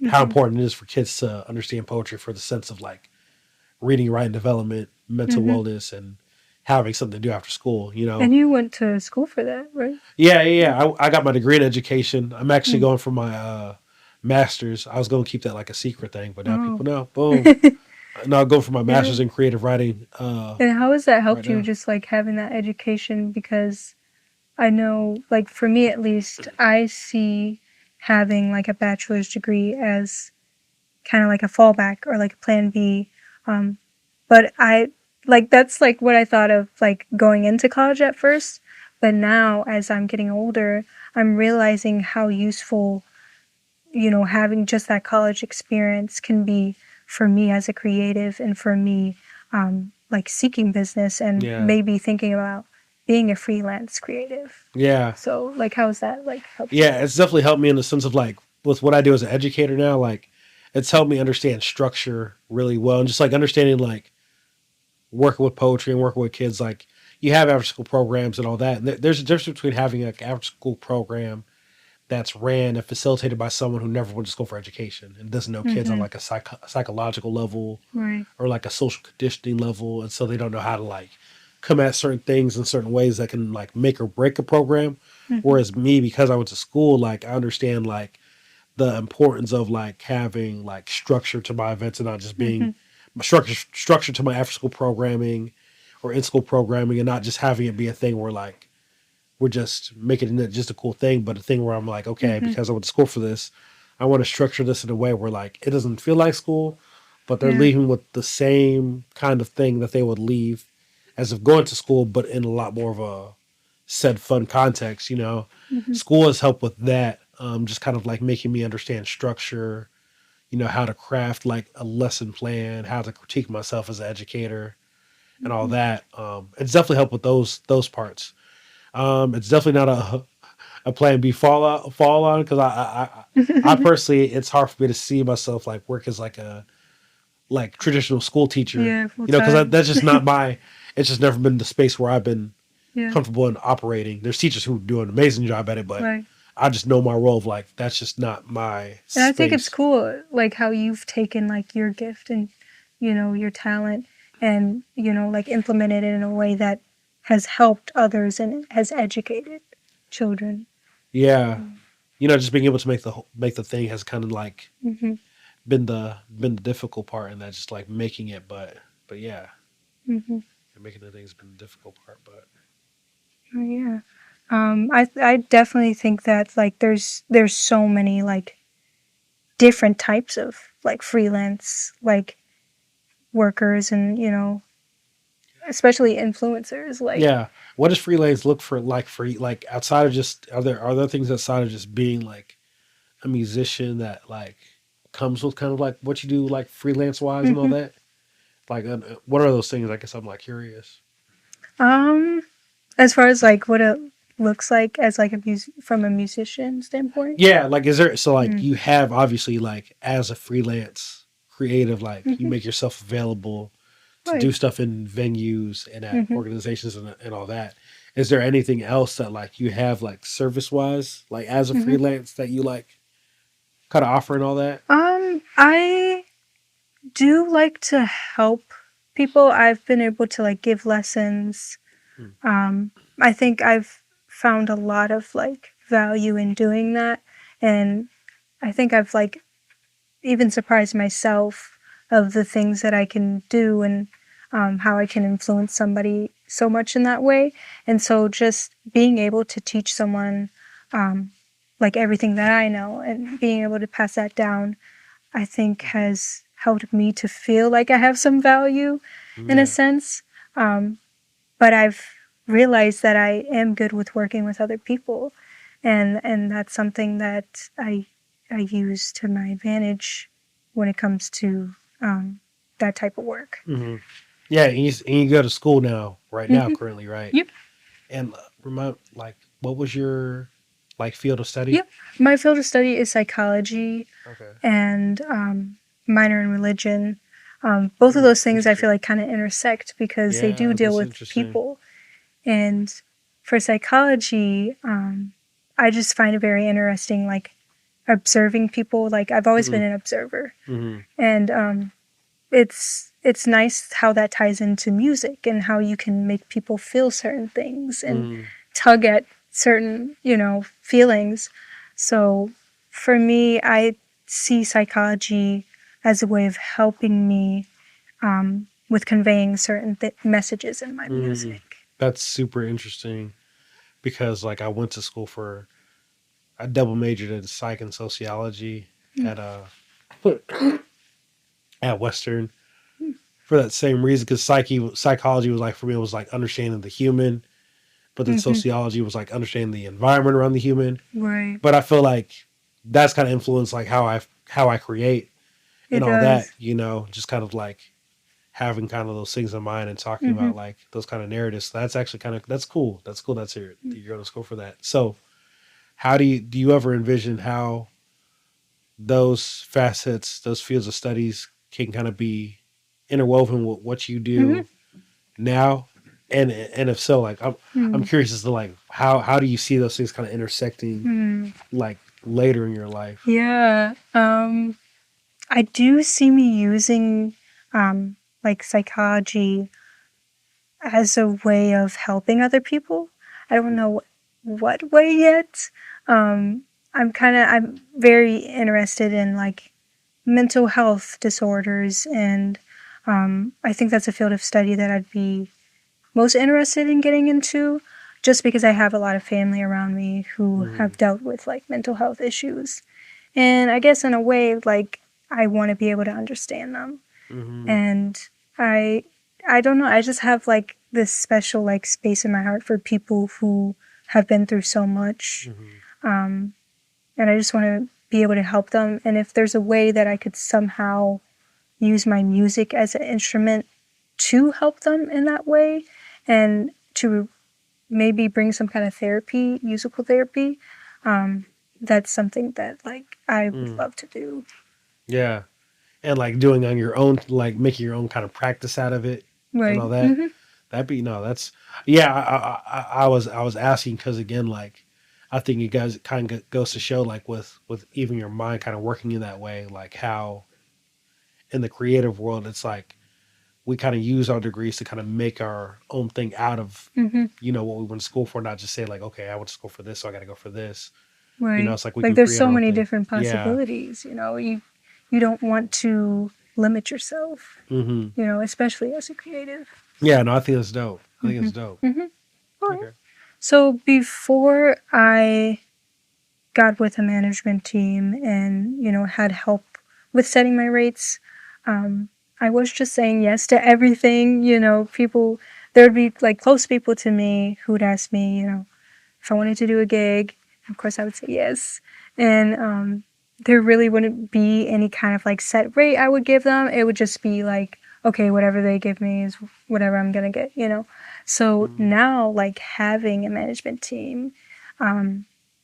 how Mhm. important it is for kids to understand poetry for the sense of like reading, writing development, mental Mhm. wellness, and having something to do after school. You know, And you went to school for that, right? yeah. I got my degree in education. I'm actually Mm. going for my master's. I was going to keep that like a secret thing, but now Oh. people know. Boom. Now I'm going for my Yeah. master's in creative writing And how has that right helped you now. just like having that education? Because I know, like for me at least, I see having like a bachelor's degree as kind of like a fallback or like a plan B. Um, but I like that's like what I thought of like going into college at first. But now, as I'm getting older, I'm realizing how useful, having just that college experience can be for me as a creative and for me, like seeking business and Yeah, maybe thinking about being a freelance creative. yeah, So, like, how's that like helped you? yeah. It's definitely helped me in the sense of like with what I do as an educator now. Like, it's helped me understand structure really well, and just like understanding like working with poetry and working with kids. Like, you have after school programs and all that. And there's a difference between having an after school program that's ran and facilitated by someone who never went to school for education and doesn't know kids on Mm-hmm. like a psychological level Right. or like a social conditioning level, and so they don't know how to like come at certain things in certain ways that can like make or break a program. Mm-hmm. Whereas me, because I went to school, like I understand like the importance of like having like structure to my events and not just Mm-hmm. being structure to my after school programming or in school programming, and not just having it be a thing where like we're just making it just a cool thing, but a thing where I'm like, okay, Mm-hmm. because I went to school for this, I want to structure this in a way where like it doesn't feel like school, but they're Yeah. leaving with the same kind of thing that they would leave as if going to school, but in a lot more of a said fun context. You know, Mm-hmm. school has helped with that. Just kind of like making me understand structure. You know, how to craft like a lesson plan, how to critique myself as an educator, and all Mm-hmm. that. It's definitely helped with those parts. It's definitely not a plan B fall on because I personally it's hard for me to see myself like work as like a like traditional school teacher, Yeah, full you know, because time. that's just not my. It's just never been the space where I've been Yeah. comfortable in operating. There's teachers who do an amazing job at it, but Right. I just know my role of like that's just not my And I think it's space. cool, like how you've taken like your gift and your talent and like implemented it in a way that has helped others and has educated children. Yeah, you know, just being able to make the thing has kind of like Mm-hmm. been the difficult part, and that just like making it, but yeah, Mm-hmm. making the thing's been the difficult part, but. Oh, yeah. I definitely think that like there's so many like different types of like freelance like workers and especially influencers like. Yeah. What does freelance look for like for like outside of just are there things outside of just being like a musician that like comes with kind of like what you do like freelance wise and all Hmm. that? Like what are those things? I guess I'm like curious. Um, as far as like what it looks like as like from a musician standpoint. Yeah, like is there so like Mm. you have obviously like as a freelance creative like you Hmm. make yourself available to Right. do stuff in venues and at Hmm. organizations and all that. Is there anything else that like you have like service wise like as a Hmm. freelance that you like kind of offer and all that? I do like to help people. I've been able to like give lessons. Hmm. I think I've found a lot of like value in doing that, and I think I've like even surprised myself of the things that I can do and how I can influence somebody so much in that way. And so just being able to teach someone um, like everything that I know and being able to pass that down, I think has helped me to feel like I have some value in a Yeah. sense. Um, but I've realized that I am good with working with other people, and that's something that I use to my advantage when it comes to that type of work. Hmm. Yeah, and you go to school now, right now, Hmm. currently, right? Yep, And remind like what was your like field of study? yep. My field of study is psychology Okay. and minor in religion. Both of Hmm, those things I feel interesting. like kind of intersect because they do Yeah, deal that's with interesting. people. And for psychology, I just find it very interesting, like observing people. Like I've always Mm-hmm. been an observer, Mm-hmm. and it's nice how that ties into music and how you can make people feel certain things and Mm-hmm. tug at certain, feelings. So for me, I see psychology as a way of helping me with conveying certain messages in my Mm-hmm. music. That's super interesting because like I went to school for I double majored in psych and sociology at at Western for that same reason because psychology was like for me it was like understanding the human, but then Mm-hmm. sociology was like understanding the environment around the human. Right. But I feel like that's kind of influenced like how I create and It all that. does. Just kind of like having kind of those things in mind and talking Mm-hmm. about like those kind of narratives. So that's actually kind of that's cool. That's cool. That's here. You're going to school for that. So how do you ever envision how those facets, those fields of studies can kind of be interwoven with what you Mm-hmm. do now? And if so, like I'm Mm-hmm. curious as to like how do you see those things kind of intersecting Mm. like later in your life? Yeah. I do see me using like psychology as a way of helping other people. I don't know what way yet. Um, I'm very interested in like mental health disorders, and I think that's a field of study that I'd be most interested in getting into, just because I have a lot of family around me who Mm-hmm. have dealt with like mental health issues, and I guess in a way, like I want to be able to understand them, Mm-hmm. and I I don't know, I just have like this special like space in my heart for people who have been through so much, Mm-hmm. um, and I just want to be able to help them. And if there's a way that I could somehow use my music as an instrument to help them in that way, and to maybe bring some kind of therapy, musical therapy, um, that's something that like I would Mm. love to do. Yeah. And like doing on your own, like making your own kind of practice out of it and Right. all that. Mm-hmm. That'd be no. That's yeah. I was asking because again, like I think you guys kind of goes to show like with even your mind kind of working in that way, like how in the creative world it's like we kind of use our degrees to kind of make our own thing out of Mm-hmm. what we went to school for, not just say like okay I went to school for this so I got to go for this. Right. It's like we Like can there's create so our own many thing. different Yeah. possibilities, you don't want to limit yourself, Hmm. especially as a creative. Yeah. No, I think it's dope. I think Mm-hmm. it's dope. Mm-hmm. All right. Okay. So before I got with a management team and, had help with setting my rates, um, I was just saying yes to everything. People, there would be like close people to me who'd ask me, if I wanted to do a gig, of course I would say yes. And there really wouldn't be any kind of like set rate I would give them. It would just be like, okay, whatever they give me is whatever I'm gonna get. So Mm-hmm. now, like having a management team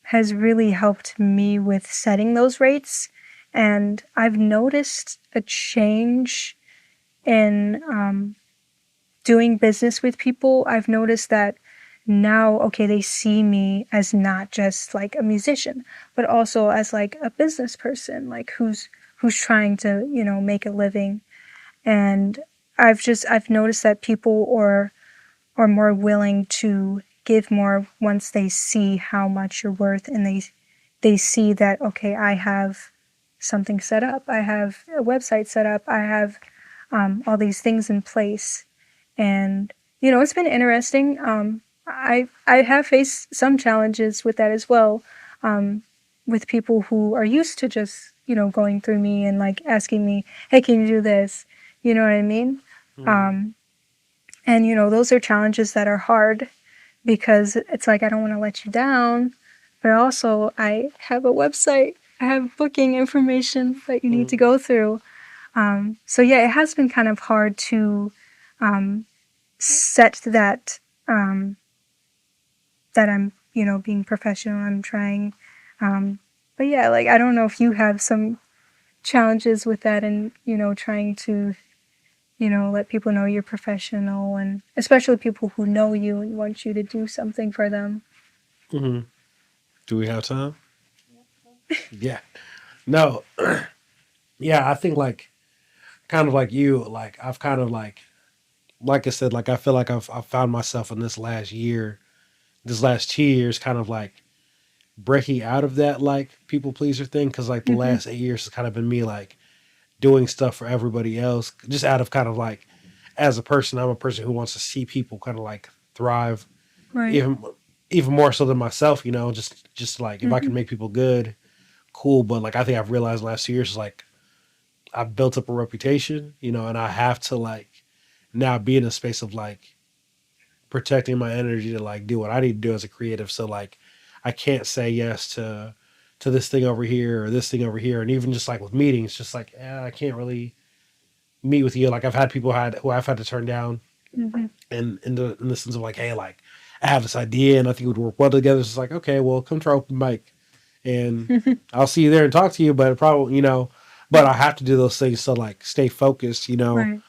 has really helped me with setting those rates. And I've noticed a change in doing business with people. I've noticed that now, okay, they see me as not just like a musician, but also as like a business person, like who's trying to, make a living. And I've noticed that people are more willing to give more once they see how much you're worth, and they see that, okay, I have something set up, I have a website set up, I have all these things in place. And it's been interesting. I have faced some challenges with that as well, with people who are used to just going through me and like asking me, hey, can you do this? You know what I mean? Mm-hmm. Um, and those are challenges that are hard, because it's like I don't want to let you down, but also I have a website, I have booking information that you need to go through. So yeah, it has been kind of hard to um, set um, that I'm being professional. I'm trying, but yeah, like I don't know if you have some challenges with that, and trying to let people know you're professional, and especially people who know you and want you to do something for them. Mm-hmm. Do we have time? Yeah. No. Yeah, I think like kind of like you, like I've kind of like I said, like I feel like I've found myself in this last year, this last 2 years, kind of like breaking out of that like people pleaser thing because like the Hmm. last 8 years has kind of been me like doing stuff for everybody else, just out of kind of like as a person, I'm a person who wants to see people kind of like thrive, Right. even even more so than myself. Just like if I Hmm. can make people good, cool. But like I think I've realized the last 2 years is like I've built up a reputation, and I have to like now be in a space of like protecting my energy to like do what I need to do as a creative. So like I can't say yes to this thing over here or this thing over here, and even just like with meetings, just like I can't really meet with you. Like I've had people who I've had to turn down, Hmm. and in the sense of like, hey, like I have this idea and I think it would work well together. It's just like, okay, well, come to our open mic and I'll see you there and talk to you. But probably, but I have to do those things to like stay focused, Right.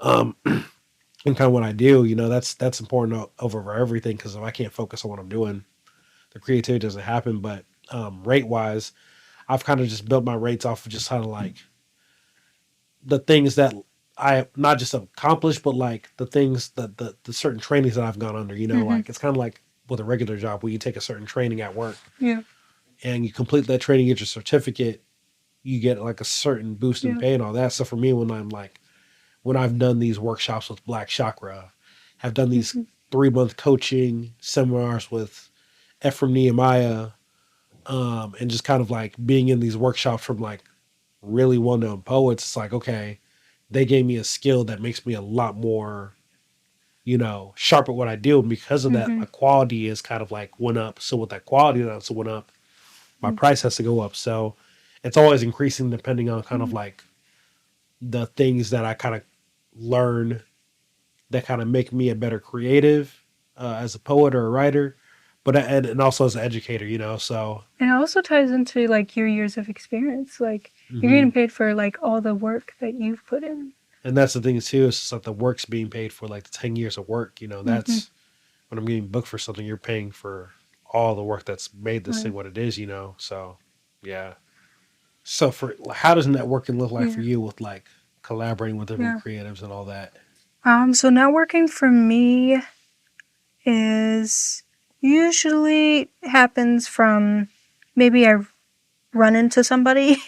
um, and kind of what I do. That's important over everything because if I can't focus on what I'm doing, the creativity doesn't happen. But rate wise, I've kind of just built my rates off of just kind of like the things that I not just accomplished, but like the things that the certain trainings that I've gone under. Hmm. Like it's kind of like with a regular job where you take a certain training at work Yeah. and you complete that training, get your certificate, you get like a certain boost in Yeah. pay and all that. So for me, when I've done these workshops with Black Chakra, have done these Hmm. 3 month coaching seminars with Ephraim Nehemiah, and just kind of like being in these workshops from like really well known poets, it's like, okay, they gave me a skill that makes me a lot more, sharp at what I do. And because of that, Hmm. my quality is kind of like went up. So with that quality that's went up, my price has to go up. So it's always increasing depending on kind of Hmm. like the things that I kind of learn that kind of make me a better creative, as a poet or a writer, but and also as an educator, so. And it also ties into like your years of experience. Like you're Hmm. getting paid for like all the work that you've put in. And that's the thing too. It's just like the work's being paid for, like the 10 years of work. Hmm. That's when I'm getting booked for something. You're paying for all the work that's made this thing Right. what it is. So yeah. So for how does networking look like for Yeah. you with like collaborating with different Yeah. creatives and all that? So networking for me is usually happens from maybe I run into somebody,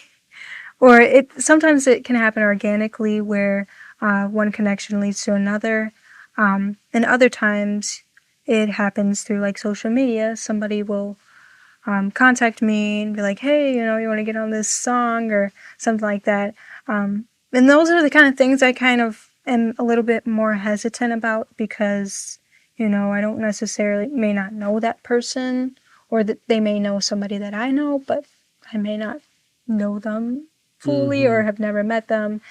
or it sometimes it can happen organically where one connection leads to another, and other times it happens through like social media. Somebody will contact me and be like, hey, you want to get on this song or something like that. And those are the kind of things I kind of am a little bit more hesitant about because, I don't necessarily may not know that person or that they may know somebody that I know, but I may not know them fully Mm-hmm. or have never met them.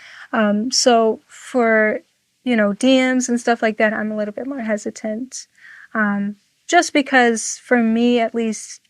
So for, DMs and stuff like that, I'm a little bit more hesitant. Um, just because for me, at least,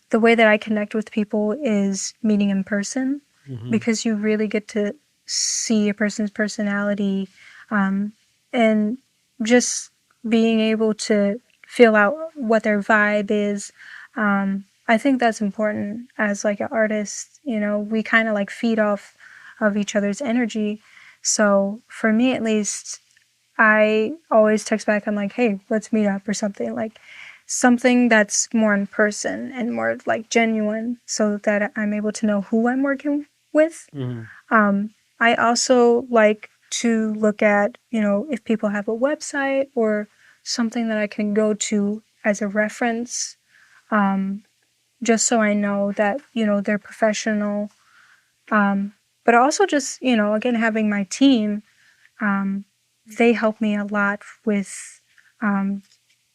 the way that I connect with people is meeting in person Mm-hmm. because you really get to see a person's personality, um, and just being able to feel out what their vibe is. I think that's important as like an artist. We kind of like feed off of each other's energy. So for me, at least, I always text back. I'm like, hey, let's meet up or something like something that's more in person and more like genuine so that I'm able to know who I'm working with. Mm-hmm. Um, I also like to look at, if people have a website or something that I can go to as a reference, um, just so I know that, they're professional. Um, but also just, again, having my team, um, they help me a lot with um,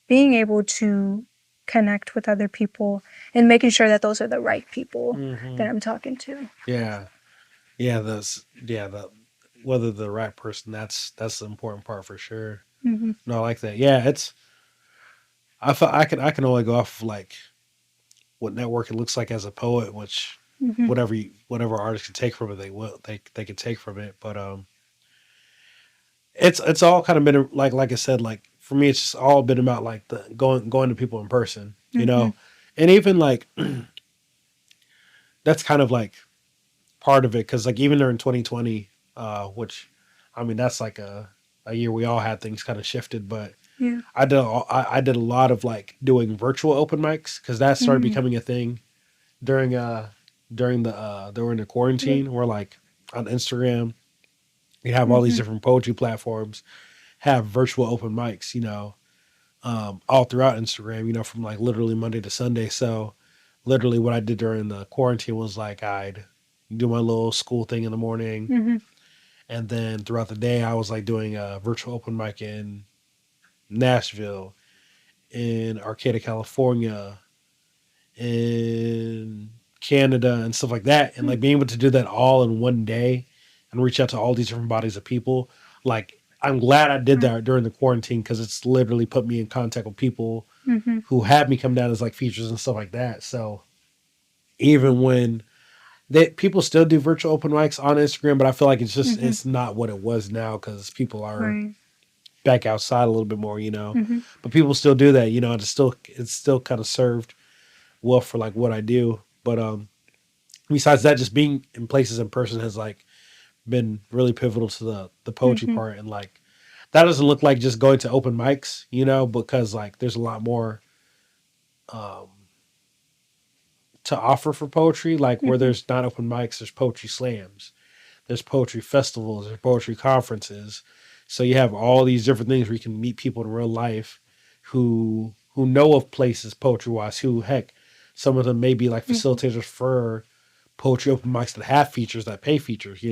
being able to connect with other people and making sure that those are the right people Mm-hmm. that I'm talking to. Yeah. Yeah. The whether the right person, that's the important part for sure. Hmm. No, I like that. Yeah, I can only go off of like what networking looks like as a poet, which Hmm. whatever artist can take from it, they can take from it. But it's all kind of been like I said, like for me, it's just all been about like the going to people in person, Hmm. and even like that's kind of like part of it because like even during 2020, which I mean that's like a year we all had things kind of shifted, but Yeah. I did a lot of like doing virtual open mics because that started Mm. becoming a thing during during the Yeah. quarantine where like on Instagram you have all these Mm-hmm. different poetry platforms have virtual open mics, all throughout Instagram, from like literally Monday to Sunday. So literally what I did during the quarantine was like I'd do my little school thing in the morning, Mm-hmm. and then throughout the day I was like doing a virtual open mic in Nashville, in Arcata, California, in Canada, and stuff like that. And like being able to do that all in one day and reach out to all these different bodies of people, like I'm glad I did Right. that during the quarantine because it's literally put me in contact with people Mm-hmm. who had me come down as like features and stuff like that. So even when people still do virtual open mics on Instagram, but I feel like Mm-hmm. it's not what it was now because people are Right. back outside a little bit more, Mm-hmm. But people still do that, and it's still kind of served well for like what I do. But besides that, just being in places in person has like been really pivotal to the poetry Mm-hmm. part, and like that doesn't look like just going to open mics, because like there's a lot more um, to offer for poetry. Like where Mm-hmm. there's not open mics, there's poetry slams, there's poetry festivals, there's poetry conferences. So you have all these different things where you can meet people in real life who know of places poetry wise. Who heck, some of them may be like Mm-hmm. facilitators for poetry open mics that have features that pay features.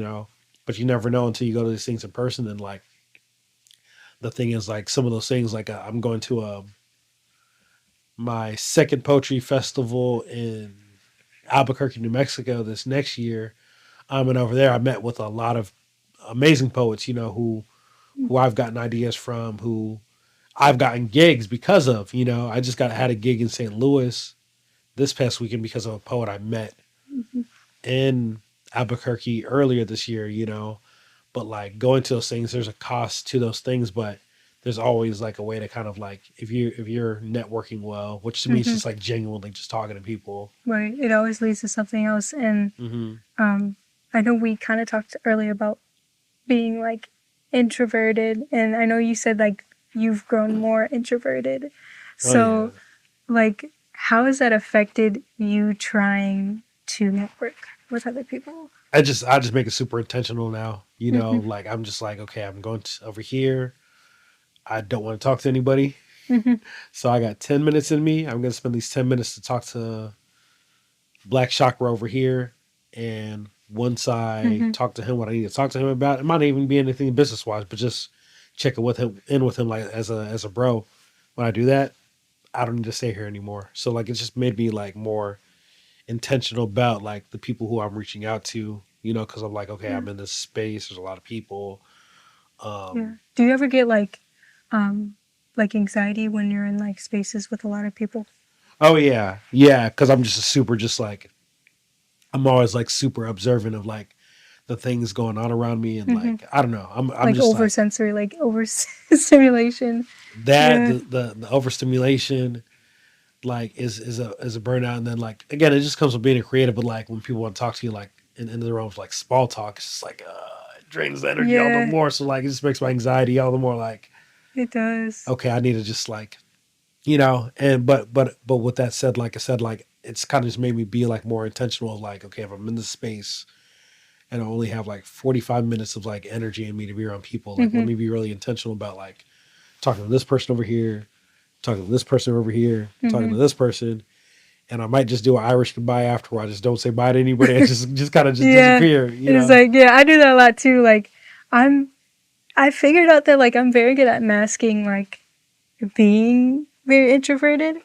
But you never know until you go to these things in person. And like the thing is, like some of those things, like I'm going to my second poetry festival in Albuquerque, New Mexico this next year. And over there, I met with a lot of amazing poets, who I've gotten ideas from, who I've gotten gigs because of. I just got had a gig in St. Louis this past weekend because of a poet I met Mm-hmm. in Albuquerque earlier this year. But like going to those things, there's a cost to those things, but there's always like a way to kind of like if you're networking well, which to me is Mm-hmm. just like genuinely just talking to people. Right. It always leads to something else. And Hmm. um, I know we kind of talked earlier about being like introverted, and I know you said like you've grown more introverted. Oh yeah. So, like, how has that affected you trying to network with other people? I just make it super intentional now. Mm-hmm. Like I'm just like, okay, I'm going over here. I don't want to talk to anybody. Mm-hmm. So I got 10 minutes in me. I'm gonna spend these 10 minutes to talk to Black Chakra over here. And once I Mm-hmm. talk to him what I need to talk to him about, it might not even be anything business wise, but just checking with him like as a bro. When I do that, I don't need to stay here anymore. So like it just made me like more intentional about like the people who I'm reaching out to, because I'm like, okay, Yeah. I'm in this space. There's a lot of people. Yeah. Um, Do you ever get um, like anxiety when you're in like spaces with a lot of people? oh yeah, yeah, because I'm just a super, just like I'm always like super observant of like the things going on around me, and Mm-hmm. like I don't know, I'm Like just over like sensory, like over stimulation. that Yeah. the overstimulation like is a burnout, and then like again it just comes with being a creative, but like when people want to talk to you like in the realm of like small talk, it's just like it drains the energy all the Yeah. more. So like it just makes my anxiety all the more like It does. okay, I need to just like and but with that said, like I said, like it's kind of just made me be like more intentional of like okay, if I'm in this space and I only have like 45 minutes of like energy in me to be around people, like let Mm-hmm. me be really intentional about like talking to this person over here, talking to this person over here, talking Mm-hmm. to this person, and I might just do an Irish goodbye after where I just don't say bye to anybody. I just kind of just Yeah. It's disappear. like, yeah, I do that a lot too. Like, I'm, I figured out that like I'm very good at masking like being very introverted.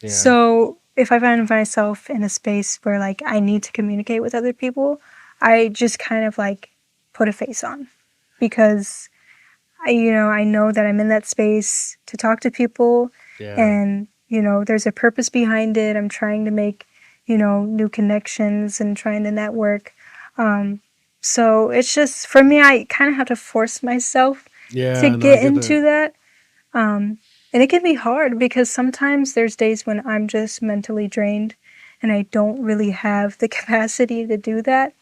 Yeah. So if I find myself in a space where like I need to communicate with other people, I just kind of like put a face on because I know that I'm in that space to talk to people, Yeah. and there's a purpose behind it. I'm trying to make new connections and trying to network. Um, so it's just for me, I kind of have to force myself to Yeah. No, I get get that. into that. And it can be hard because sometimes there's days when I'm just mentally drained and I don't really have the capacity to do that.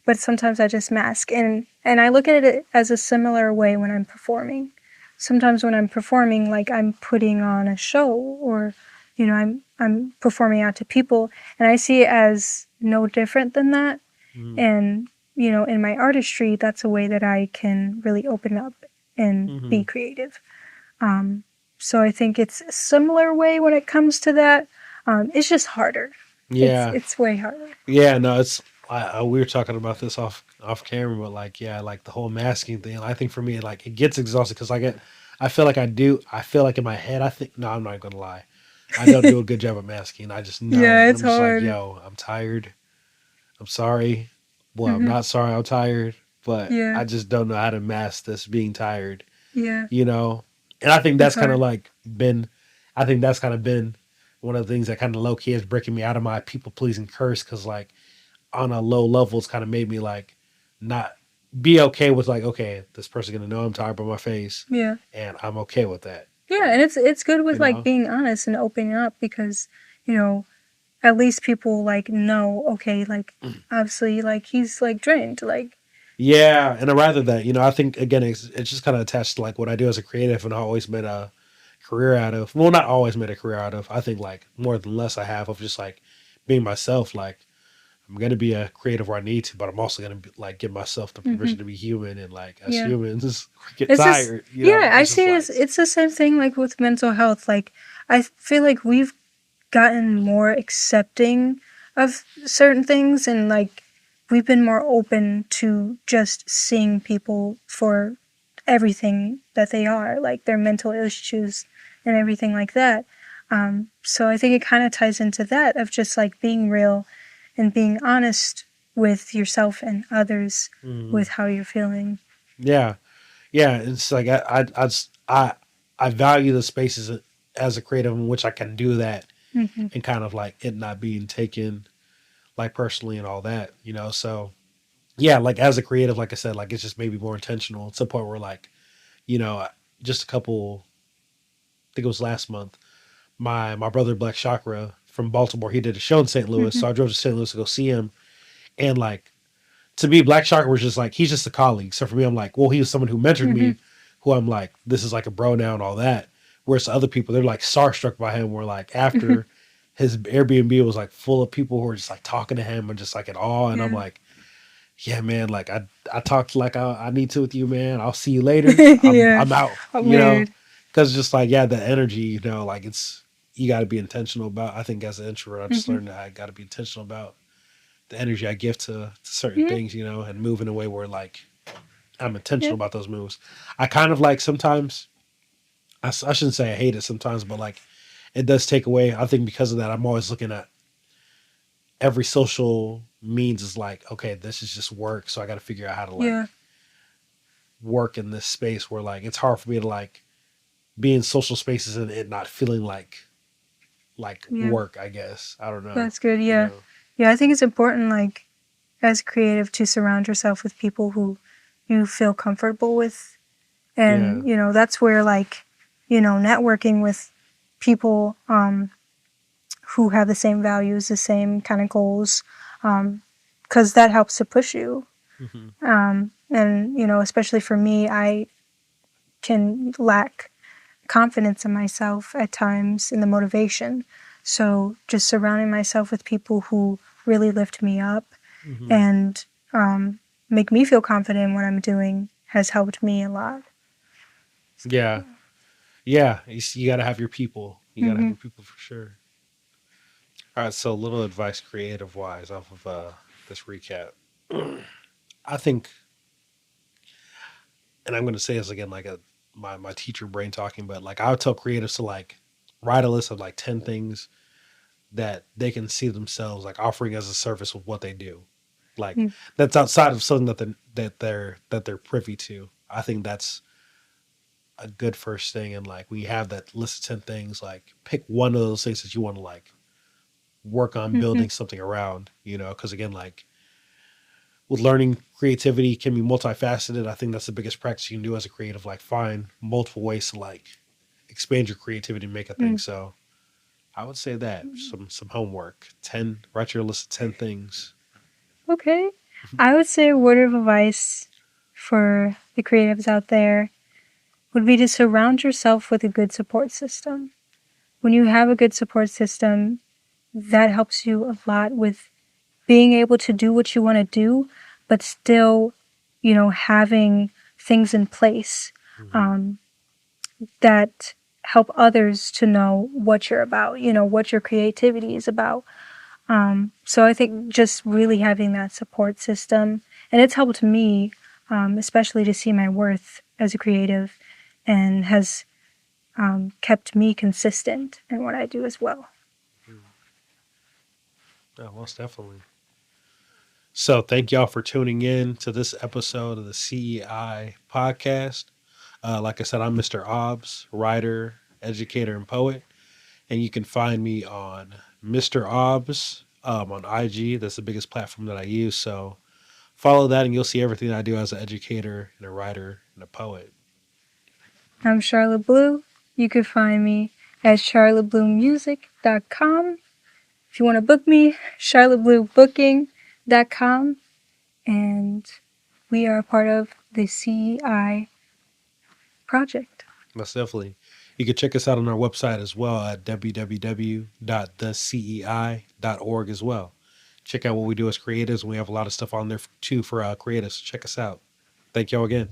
But sometimes I just mask, and I look at it as a similar way when I'm performing. Sometimes when I'm performing, like I'm putting on a show, or I'm performing out to people, and I see it as no different than that. Mm-hmm. And in my artistry, that's a way that I can really open up and Mm-hmm. be creative. So I think it's a similar way when it comes to that. It's just harder. It's Yeah. it's way harder. Yeah, no, it's we were talking about this off camera, but like, yeah, like the whole masking thing. I think for me, like it gets exhausting because I feel like I feel like in my head, I think, no, I'm not gonna lie, I don't do a good job of masking. I just know, Yeah, and it's I'm just like, hard. yo, I'm tired. I'm sorry. Well, I'm Hmm. not sorry. I'm tired, but Yeah, I just don't know how to mask this being tired. yeah, You know, and I think it's that's kind of hard. like been, I think that's kind of been one of the things that kind of low key is breaking me out of my people pleasing curse because like on a low level, it's kind of made me like not be okay with like, okay, this person's gonna know I'm tired by my face, Yeah, and I'm okay with that. yeah, and And it's good with you like know, being honest and opening up because you know at least people like know, okay, like obviously like he's like drained, like yeah, and rather that, I think again, it's just kind of attached to like what I do as a creative, and I always made a career out of. Well, not always made a career out of. I think like more than less I have of just like being myself. Like I'm gonna be a creative where I need to, but I'm also gonna be, like give myself the hmm permission to be human, and like as yeah. humans, we get It's just tired. yeah, I It's just see like. it's the same thing like with mental health. Like I feel like we've gotten more accepting of certain things and like we've been more open to just seeing people for everything that they are, like their mental issues and everything like that. So I think it kind of ties into that of just like being real and being honest with yourself and others Mhm. with how you're feeling. Yeah, yeah. It's like I value the spaces as a creative in which I can do that, Hmm. and kind of like it not being taken like personally and all that. So yeah, like as a creative, like I said, like it's just maybe more intentional to the point where like you know just a couple. I think it was last month. My brother Black Chakra from Baltimore, he did a show in St. Louis, Hmm. so I drove to St. Louis to go see him, and like to me, Black Shark was just like he's just a colleague. So for me, I'm like, well, he was someone who mentored Hmm. me, who I'm like, this is like a bro now and all that. Whereas other people, they're like starstruck by him. Where like Hmm. after his Airbnb was like full of people who were just like talking to him and just like in awe, and I'm Yeah. like, yeah, man, like I talked like I need to with you, man. I'll see you later. Yeah. I'm out, Weird. because just like yeah, the energy, like it's you got to be intentional about. I think as an introvert, I just Hmm. learned that I got to be intentional about the energy I give to certain Yeah. things, and move in a way where like I'm Yeah. intentional about those moves. I kind of like sometimes, I shouldn't say I hate it sometimes, but like it does take away. I think because of that, I'm always looking at every social means is like, okay, this is just work. So I got to figure out how to Yeah. like work in this space where like it's hard for me to like be in social spaces and it not feeling like Yeah. work, I guess. I don't know. That's good. You Yeah. know. Yeah. I think it's important, like, as a creative, to surround yourself with people who you feel comfortable with. Yeah. And, that's where, like, networking with people who have the same values, the same kind of goals, because that helps to push you. Hmm. And, especially for me, I can lack confidence in myself at times in the motivation. So just surrounding myself with people who really lift me up Hmm. and make me feel confident in what I'm doing has helped me a lot. Yeah. Yeah. You got to have your people. You got to have Hmm. your people for sure. All right, so a little advice creative wise off of this recap. I think, and I'm going to say this again like my teacher brain talking, but like I would tell creatives to like write a list of like 10 things that they can see themselves like offering as a service of what they do. Like that's outside of something that they're privy to. I think that's a good first thing, and like we have that list of 10 things, like pick one of those things that you want to like work on Hmm. building something around, because again like with learning creativity can be multifaceted. I think that's the biggest practice you can do as a creative, like find multiple ways to like expand your creativity and make a thing. So I would say that some homework. 10, write your list of 10 things. Okay. I would say a word of advice for the creatives out there would be to surround yourself with a good support system. When you have a good support system, that helps you a lot with being able to do what you want to do, but still, having things in place Hmm. um, that help others to know what you're about, what your creativity is about. So I think just really having that support system, and it's helped me, especially to see my worth as a creative, and has kept me consistent in what I do as well. Yeah, most definitely. So thank y'all for tuning in to this episode of the CEI podcast. Like I said, I'm Mr. Aubs, writer, educator, and poet. And you can find me on Mr. Aubs on IG. That's the biggest platform that I use. So follow that and you'll see everything I do as an educator and a writer and a poet. I'm Charlotte Blu. You could find me at charlottebluemusic.com. If you want to book me, charlottebluebooking.com. And we are a part of the CEI project. Most definitely. You can check us out on our website as well at www.thecei.org as well. Check out what we do as creatives. We have a lot of stuff on there too for creatives. Check us out. Thank y'all again.